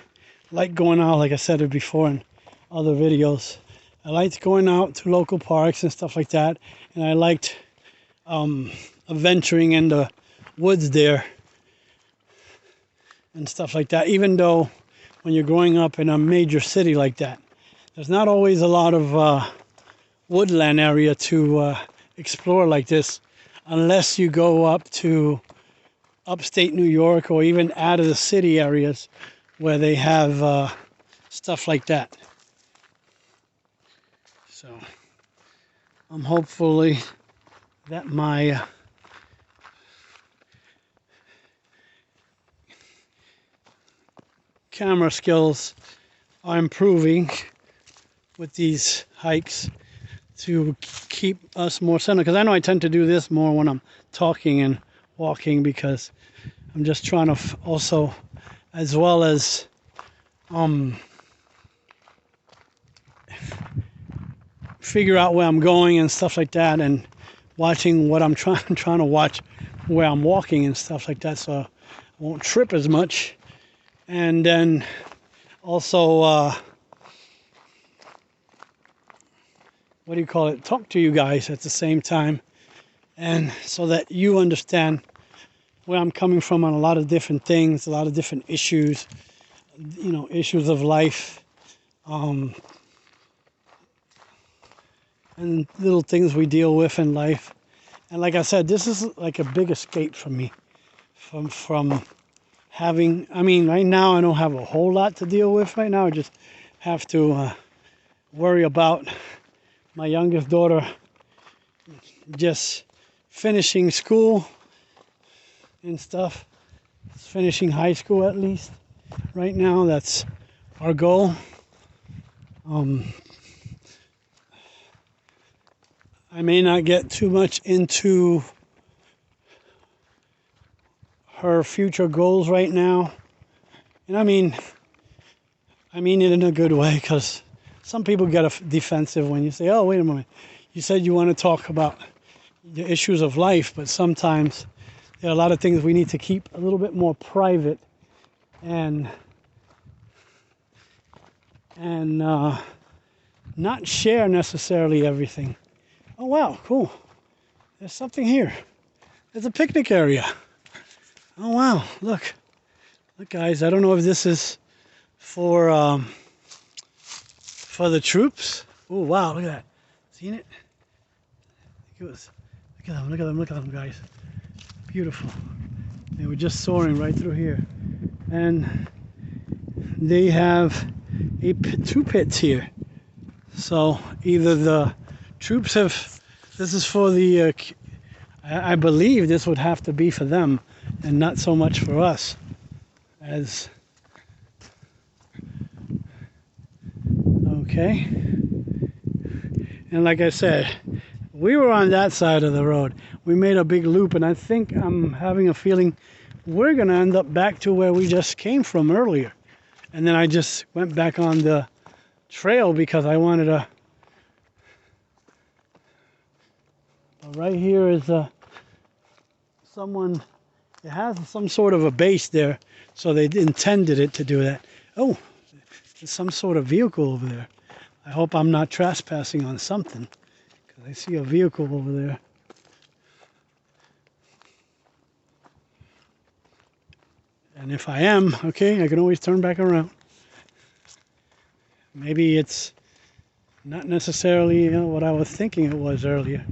Speaker 1: like going out, like I said before in other videos. I liked going out to local parks and stuff like that, and I liked adventuring in the woods there and stuff like that. Even though when you're growing up in a major city like that, there's not always a lot of woodland area to explore like this, unless you go up to upstate New York or even out of the city areas where they have stuff like that. So I'm hopefully that my camera skills are improving with these hikes to keep us more centered, because I know I tend to do this more when I'm talking and walking, because I'm just trying to also, as well as figure out where I'm going and stuff like that, and watching what I'm trying to watch where I'm walking and stuff like that, so I won't trip as much. And then also what do you call it, talk to you guys at the same time, and so that you understand where I'm coming from on a lot of different things, a lot of different issues, you know, issues of life, and little things we deal with in life. And like I said, this is like a big escape for me from having, I mean, right now I don't have a whole lot to deal with right now. I just have to worry about my youngest daughter just finishing school and stuff, finishing high school at least. Right now, that's our goal. I may not get too much into her future goals right now. And I mean it in a good way, because some people get defensive when you say, oh, wait a moment. You said you want to talk about the issues of life, but sometimes there are a lot of things we need to keep a little bit more private and not share necessarily everything. Oh, wow, cool. There's something here. There's a picnic area. Oh, wow, look. Look, guys, I don't know if this is for the troops. Oh, wow, look at that. Seen it? Look at them, look at them, look at them, guys. Beautiful. They were just soaring right through here. And they have two pits here. So either the troops have, this is for the, I believe this would have to be for them and not so much for us. As okay. And like I said, we were on that side of the road. We made a big loop, and I think I'm having a feeling we're going to end up back to where we just came from earlier. And then I just went back on the trail because I wanted to. Right here is someone, it has some sort of a base there, so they intended it to do that. Oh, there's some sort of vehicle over there. I hope I'm not trespassing on something, because I see a vehicle over there. And if I am, okay, I can always turn back around. Maybe it's not necessarily what I was thinking it was earlier.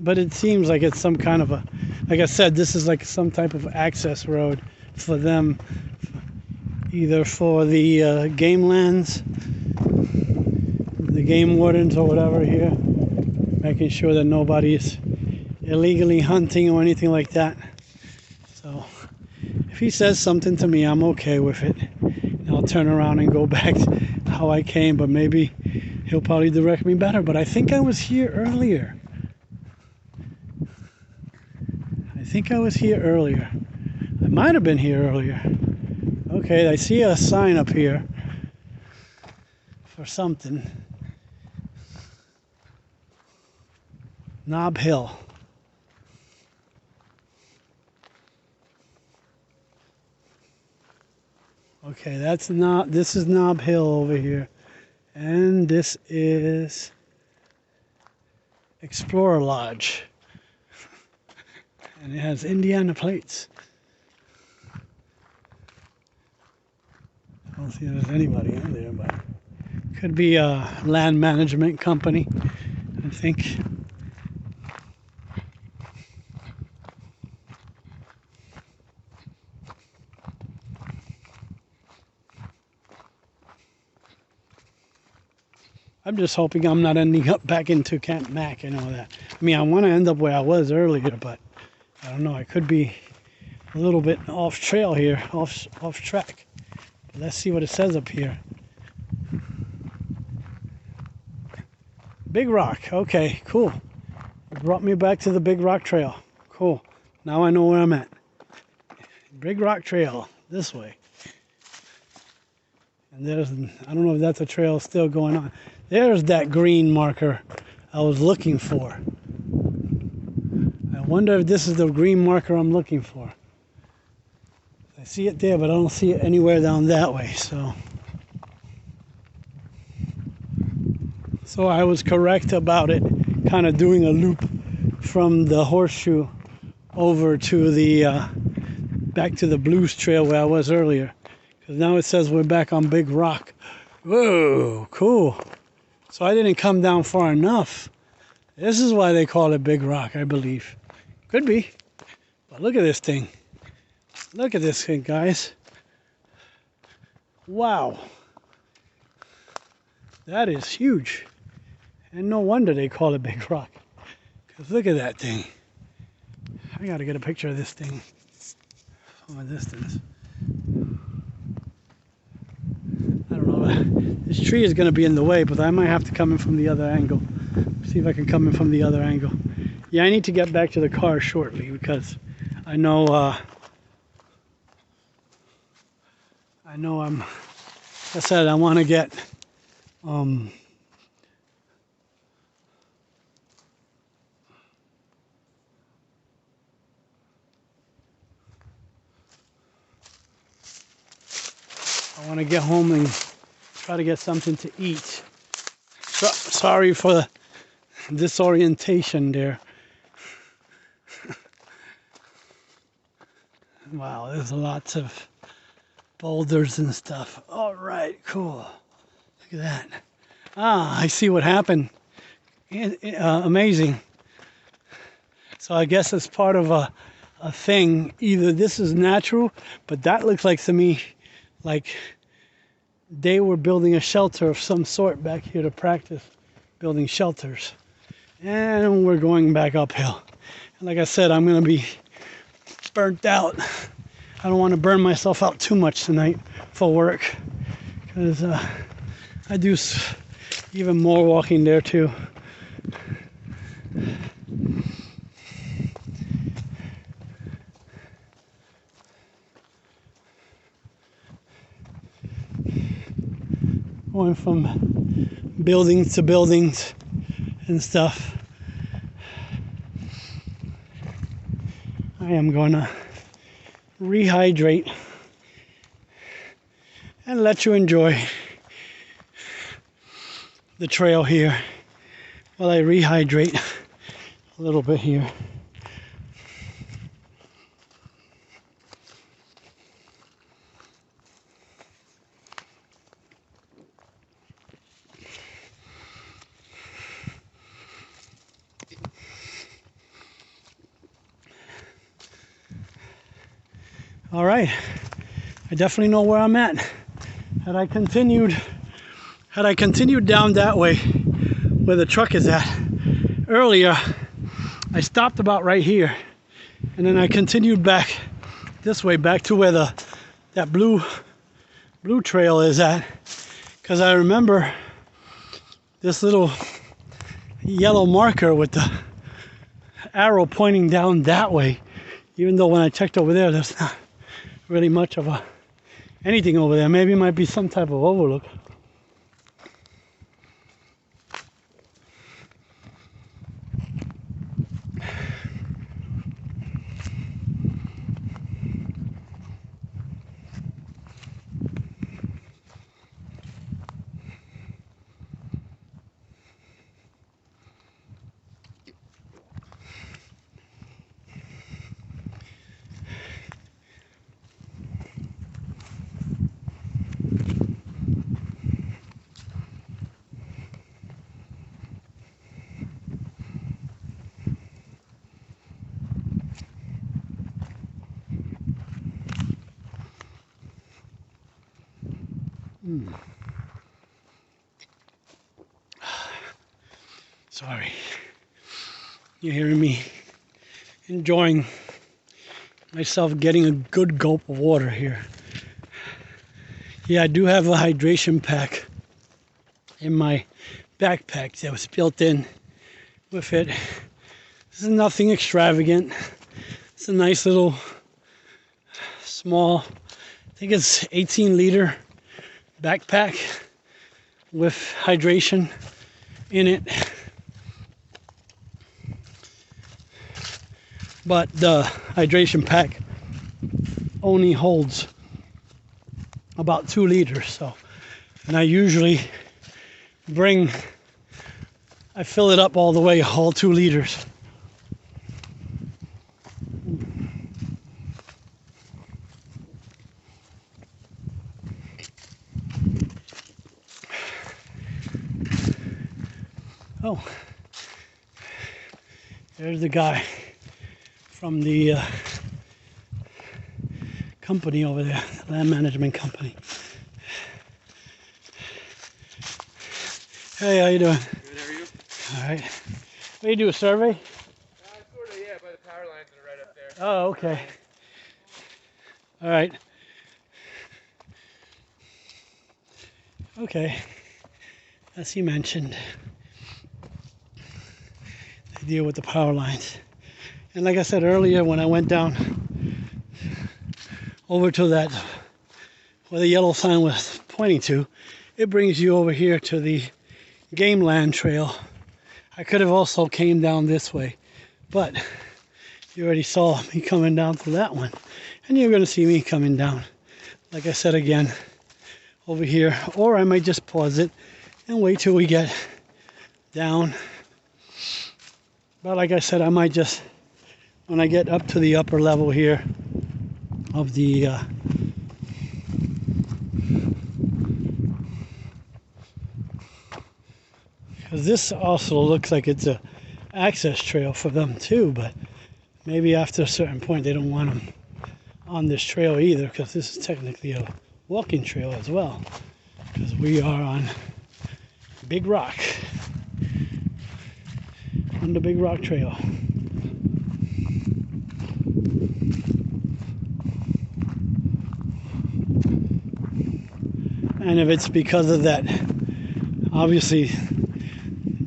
Speaker 1: But it seems like it's some kind of a, like I said, this is like some type of access road for them, either for the game lands, the game wardens or whatever here, making sure that nobody's illegally hunting or anything like that. So if he says something to me, I'm okay with it. And I'll turn around and go back to how I came, but maybe he'll probably direct me better. But I think I was here earlier. I might have been here earlier. Okay, I see a sign up here for something. Knob Hill. Okay, this is Knob Hill over here. And this is Explorer Lodge. And it has Indiana plates. I don't see there's anybody in there, but it could be a land management company, I think. I'm just hoping I'm not ending up back into Camp Mack and all that. I mean, I want to end up where I was earlier, but I don't know. I could be a little bit off trail here, off track. But let's see what it says up here. Big Rock. Okay, cool. It brought me back to the Big Rock Trail. Cool. Now I know where I'm at. Big Rock Trail, this way. And there's, I don't know if that's a trail still going on. There's that green marker I was looking for. I wonder if this is the green marker I'm looking for. I see it there, but I don't see it anywhere down that way. So I was correct about it, kind of doing a loop from the Horseshoe over to the back to the Blues Trail where I was earlier. Because now it says we're back on Big Rock. Whoa, cool. So I didn't come down far enough. This is why they call it Big Rock, I believe. Could be. But look at this thing. Look at this thing, guys. Wow. That is huge. And no wonder they call it Big Rock. Because look at that thing. I got to get a picture of this thing from a distance. I don't know. This tree is going to be in the way, but I might have to come in from the other angle. See if I can come in from the other angle. Yeah, I need to get back to the car shortly because I know I know like I said, I want to get home and try to get something to eat. Sorry for the disorientation there. Wow, there's lots of boulders and stuff. All right, cool. Look at that. Ah, I see what happened. Amazing. So I guess it's part of a thing. Either this is natural, but that looks like to me like they were building a shelter of some sort back here to practice building shelters. And we're going back uphill. And like I said, I'm going to be burnt out. I don't want to burn myself out too much tonight for work, because I do even more walking there too. Going from buildings to buildings and stuff. I am going to rehydrate and let you enjoy the trail here while I rehydrate a little bit here. All right, I definitely know where I'm at. Had I continued down that way where the truck is at earlier, I stopped about right here, and then I continued back this way, back to where that blue trail is at, because I remember this little yellow marker with the arrow pointing down that way, even though when I checked over there, there's not really much of anything over there. Maybe it might be some type of overlook. Sorry, you're hearing me enjoying myself getting a good gulp of water here. Yeah, I do have a hydration pack in my backpack that was built in with it. This is nothing extravagant. It's a nice little small, I think it's 18-liter backpack with hydration in it. But the hydration pack only holds about 2 liters. So, and I usually I fill it up all the way, all 2 liters. Oh, there's the guy from the company over there, the land management company. Hey, how you doing?
Speaker 2: Good, how are you?
Speaker 1: All right. What do you do, a survey?
Speaker 2: Sort of, yeah, but the power lines are right up there.
Speaker 1: Oh, okay. All right. Okay. As you mentioned, they deal with the power lines. And like I said earlier, when I went down over to that where the yellow sign was pointing to, it brings you over here to the Game Land Trail. I could have also came down this way, but you already saw me coming down to that one, and you're going to see me coming down, like I said again, over here. Or I might just pause it and wait till we get down. But like I said, I might just, when I get up to the upper level here of the because this also looks like it's a access trail for them too, but maybe after a certain point they don't want them on this trail either, because this is technically a walking trail as well, because we are on Big Rock, on the Big Rock Trail. And if it's because of that, obviously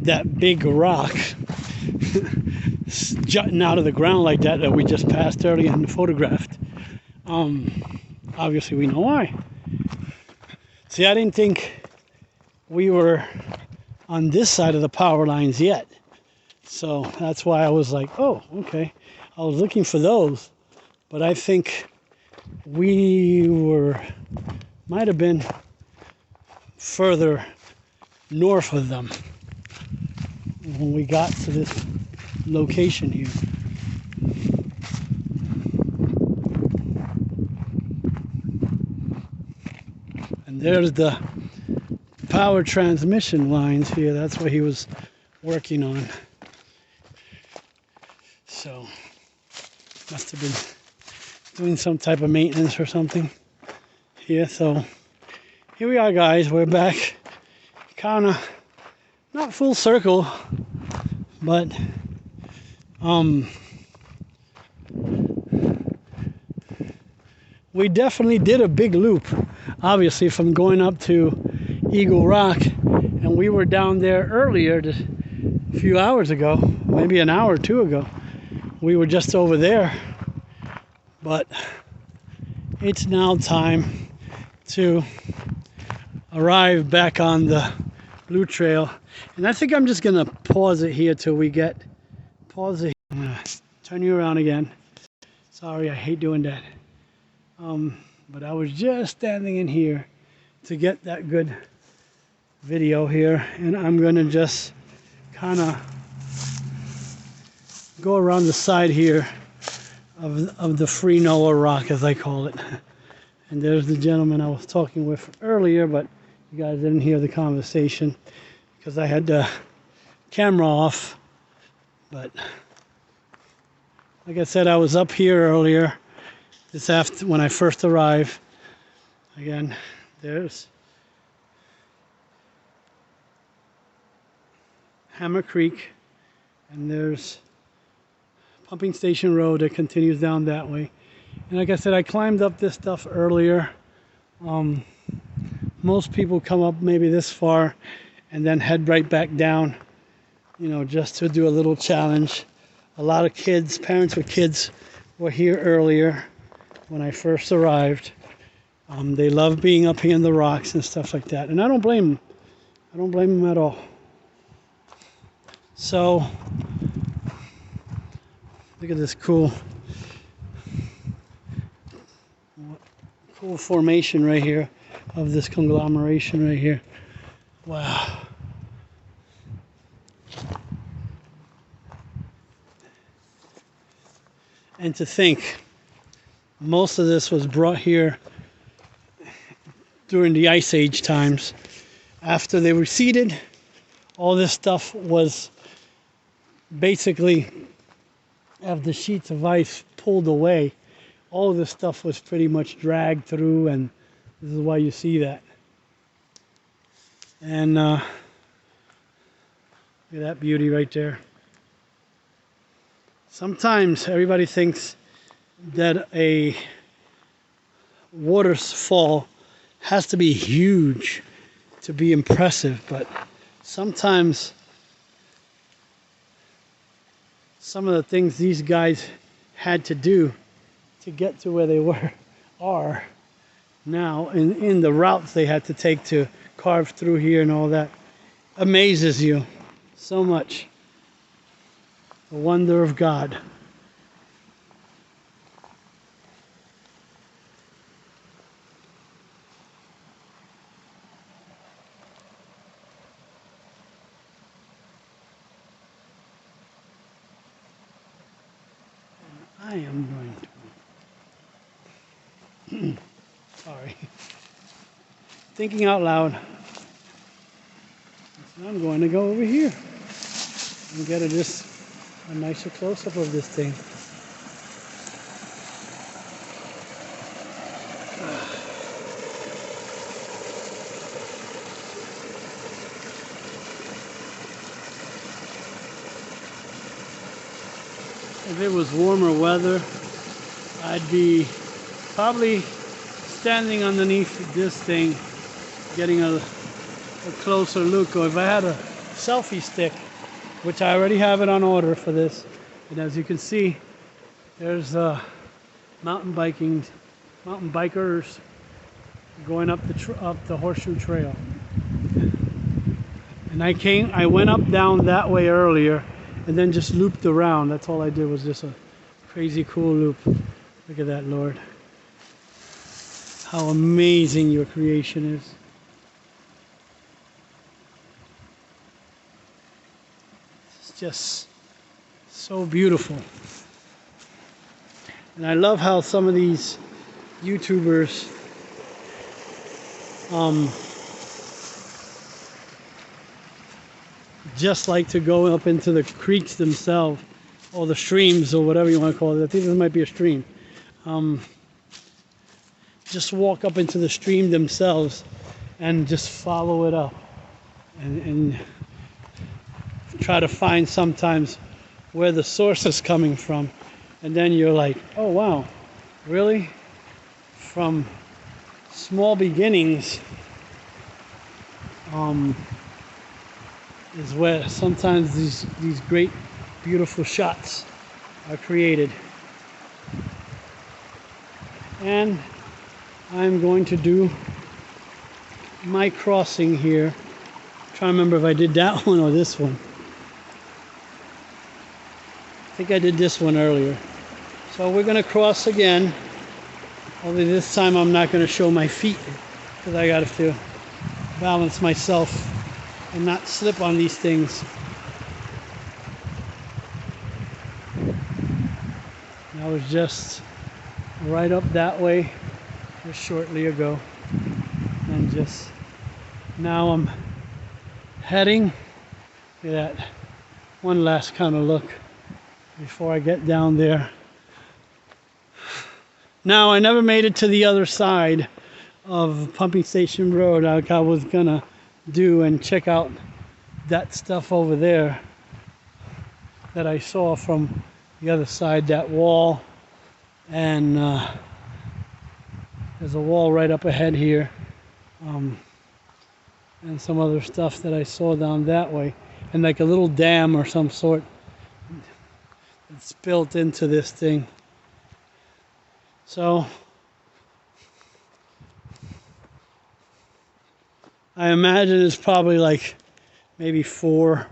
Speaker 1: that big rock jutting out of the ground like that we just passed earlier and photographed, obviously we know why. See, I didn't think we were on this side of the power lines yet, so that's why I was like, oh, okay. I was looking for those, but I think we might have been further north of them when we got to this location here. And there's the power transmission lines here. That's what he was working on. So must have been doing some type of maintenance or something here. So here we are, guys. We're back, kind of not full circle, but we definitely did a big loop, obviously, from going up to Eagle Rock, and we were down there earlier, just a few hours ago, maybe an hour or two ago. We were just over there, but it's now time to arrive back on the Blue Trail, and I think I'm just gonna pause it here till we get, pause it. I'm gonna turn you around again. Sorry, I hate doing that. But I was just standing in here to get that good video here, and I'm gonna just kind of go around the side here of the Free Noah Rock, as I call it. And there's the gentleman I was talking with earlier, but you guys didn't hear the conversation because I had the camera off. But like I said, I was up here earlier, this after when I first arrived. Again, there's Hammer Creek, and there's Pumping Station Road that continues down that way. And like I said, I climbed up this stuff earlier. Most people come up maybe this far and then head right back down, you know, just to do a little challenge. A lot of kids, parents with kids, were here earlier when I first arrived. They love being up here in the rocks and stuff like that, and I don't blame them. I don't blame them at all. So look at this cool formation right here of this conglomeration right here. Wow. And to think, most of this was brought here during the Ice Age times. After they receded, all this stuff was basically, have the sheets of ice pulled away, all of this stuff was pretty much dragged through, and this is why you see that. And look at that beauty right there. Sometimes everybody thinks that a waterfall has to be huge to be impressive, but sometimes some of the things these guys had to do to get to where they are now in the routes they had to take to carve through here and all that. Amazes you so much. The wonder of God. I am going to, sorry, thinking out loud. So I'm going to go over here and get a nicer close-up of this thing. If it was warmer weather, I'd be probably standing underneath this thing, getting a closer look. Or if I had a selfie stick, which I already have it on order for this, and as you can see, there's mountain bikers going up the Horseshoe Trail. And I went down that way earlier, and then just looped around. That's all I did, was just a crazy cool loop. Look at that, Lord. How amazing your creation is. It's just so beautiful. And I love how some of these YouTubers just like to go up into the creeks themselves, or the streams, or whatever you want to call it. I think this might be a stream. Just walk up into the stream themselves and just follow it up, and try to find sometimes where the source is coming from. And then you're like, oh wow, really? From small beginnings is where sometimes these great beautiful shots are created. And I'm going to do my crossing here. I'm trying to remember if I did that one or this one. I think I did this one earlier. So we're going to cross again. Only this time I'm not going to show my feet, because I got to balance myself and not slip on these things. I was just right up that way just shortly ago, and just now I'm heading to that one last kind of look before I get down there. Now, I never made it to the other side of Pumping Station Road like I was gonna do, and check out that stuff over there that I saw from the other side, that wall. And there's a wall right up ahead here, and some other stuff that I saw down that way, and like a little dam or some sort that's built into this thing. So I imagine it's probably like maybe 4. I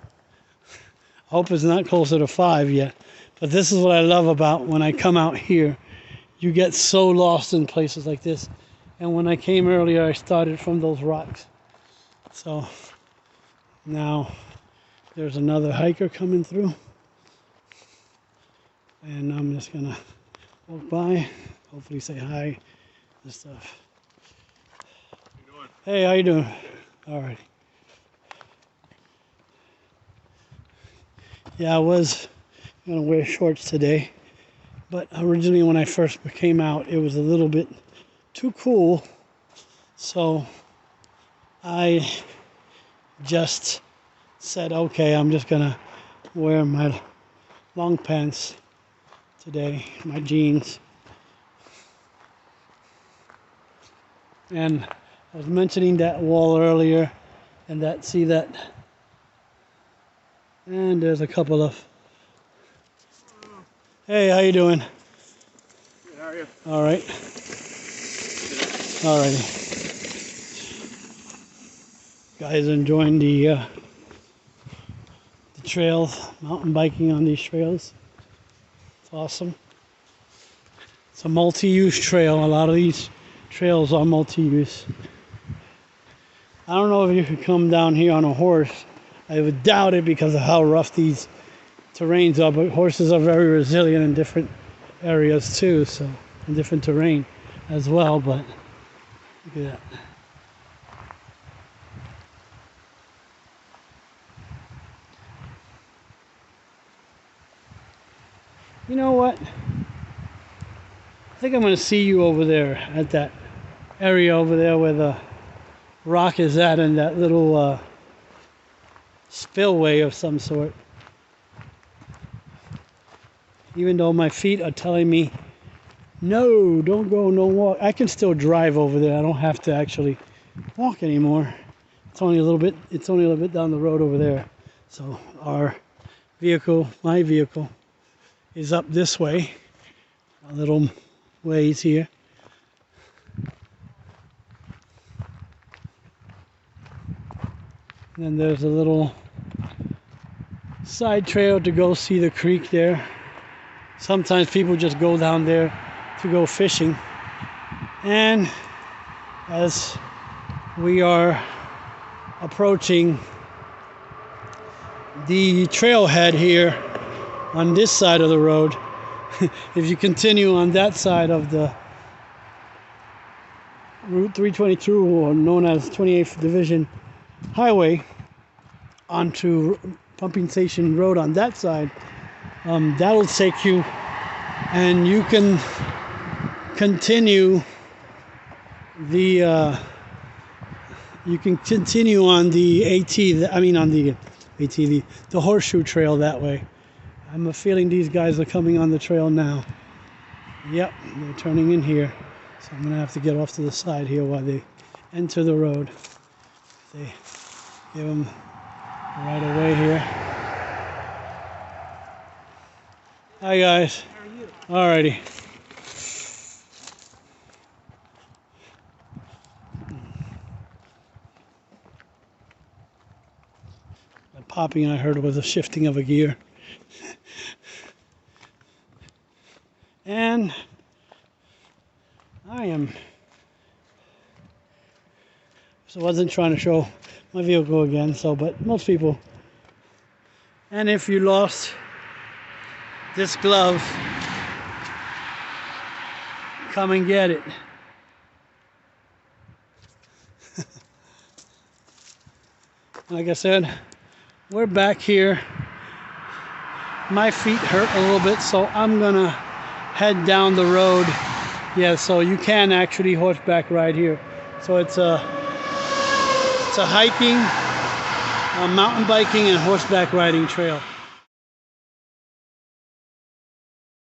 Speaker 1: hope it's not closer to 5 yet. But this is what I love about when I come out here. You get so lost in places like this. And when I came earlier, I started from those rocks. So now there's another hiker coming through. And I'm just gonna walk by, hopefully say hi and stuff.
Speaker 2: How you doing?
Speaker 1: Hey, how you doing? All right. Yeah, I was gonna wear shorts today, but originally when I first came out, it was a little bit too cool, so I just said, okay, I'm just gonna wear my long pants today, my jeans. And I was mentioning that wall earlier, and see that, and there's a couple of, hey, how you doing?
Speaker 2: Good, how are you?
Speaker 1: All right. Alrighty. Guys enjoying the trails, mountain biking on these trails. It's awesome. It's a multi-use trail. A lot of these trails are multi-use. I don't know if you could come down here on a horse. I would doubt it because of how rough these terrains are, but horses are very resilient in different areas too, so in different terrain as well. But look at that. You know what? I think I'm going to see you over there at that area over there where the rock is at, and that little spillway of some sort. Even though my feet are telling me, no, don't go, no walk. I can still drive over there. I don't have to actually walk anymore. It's only a little bit down the road over there. So our vehicle, my vehicle, is up this way, a little ways here. And then there's a little side trail to go see the creek there. Sometimes people just go down there to go fishing. And as we are approaching the trailhead here on this side of the road, if you continue on that side of the Route 322, or known as 28th Division Highway, onto Pumping Station Road on that side, that'll take you, and you can continue the on the Horseshoe Trail that way. I'm a feeling these guys are coming on the trail now. Yep, they're turning in here. So I'm gonna have to get off to the side here while they enter the road. They give them right away here. Hi guys.
Speaker 3: How are you?
Speaker 1: Alrighty. The popping I heard was a shifting of a gear. And I wasn't trying to show my vehicle again, but most people. And if you lost this glove, come and get it. Like I said, we're back here. My feet hurt a little bit, so I'm gonna head down the road. Yeah, so you can actually horseback ride here. So it's a hiking, a mountain biking, and horseback riding trail.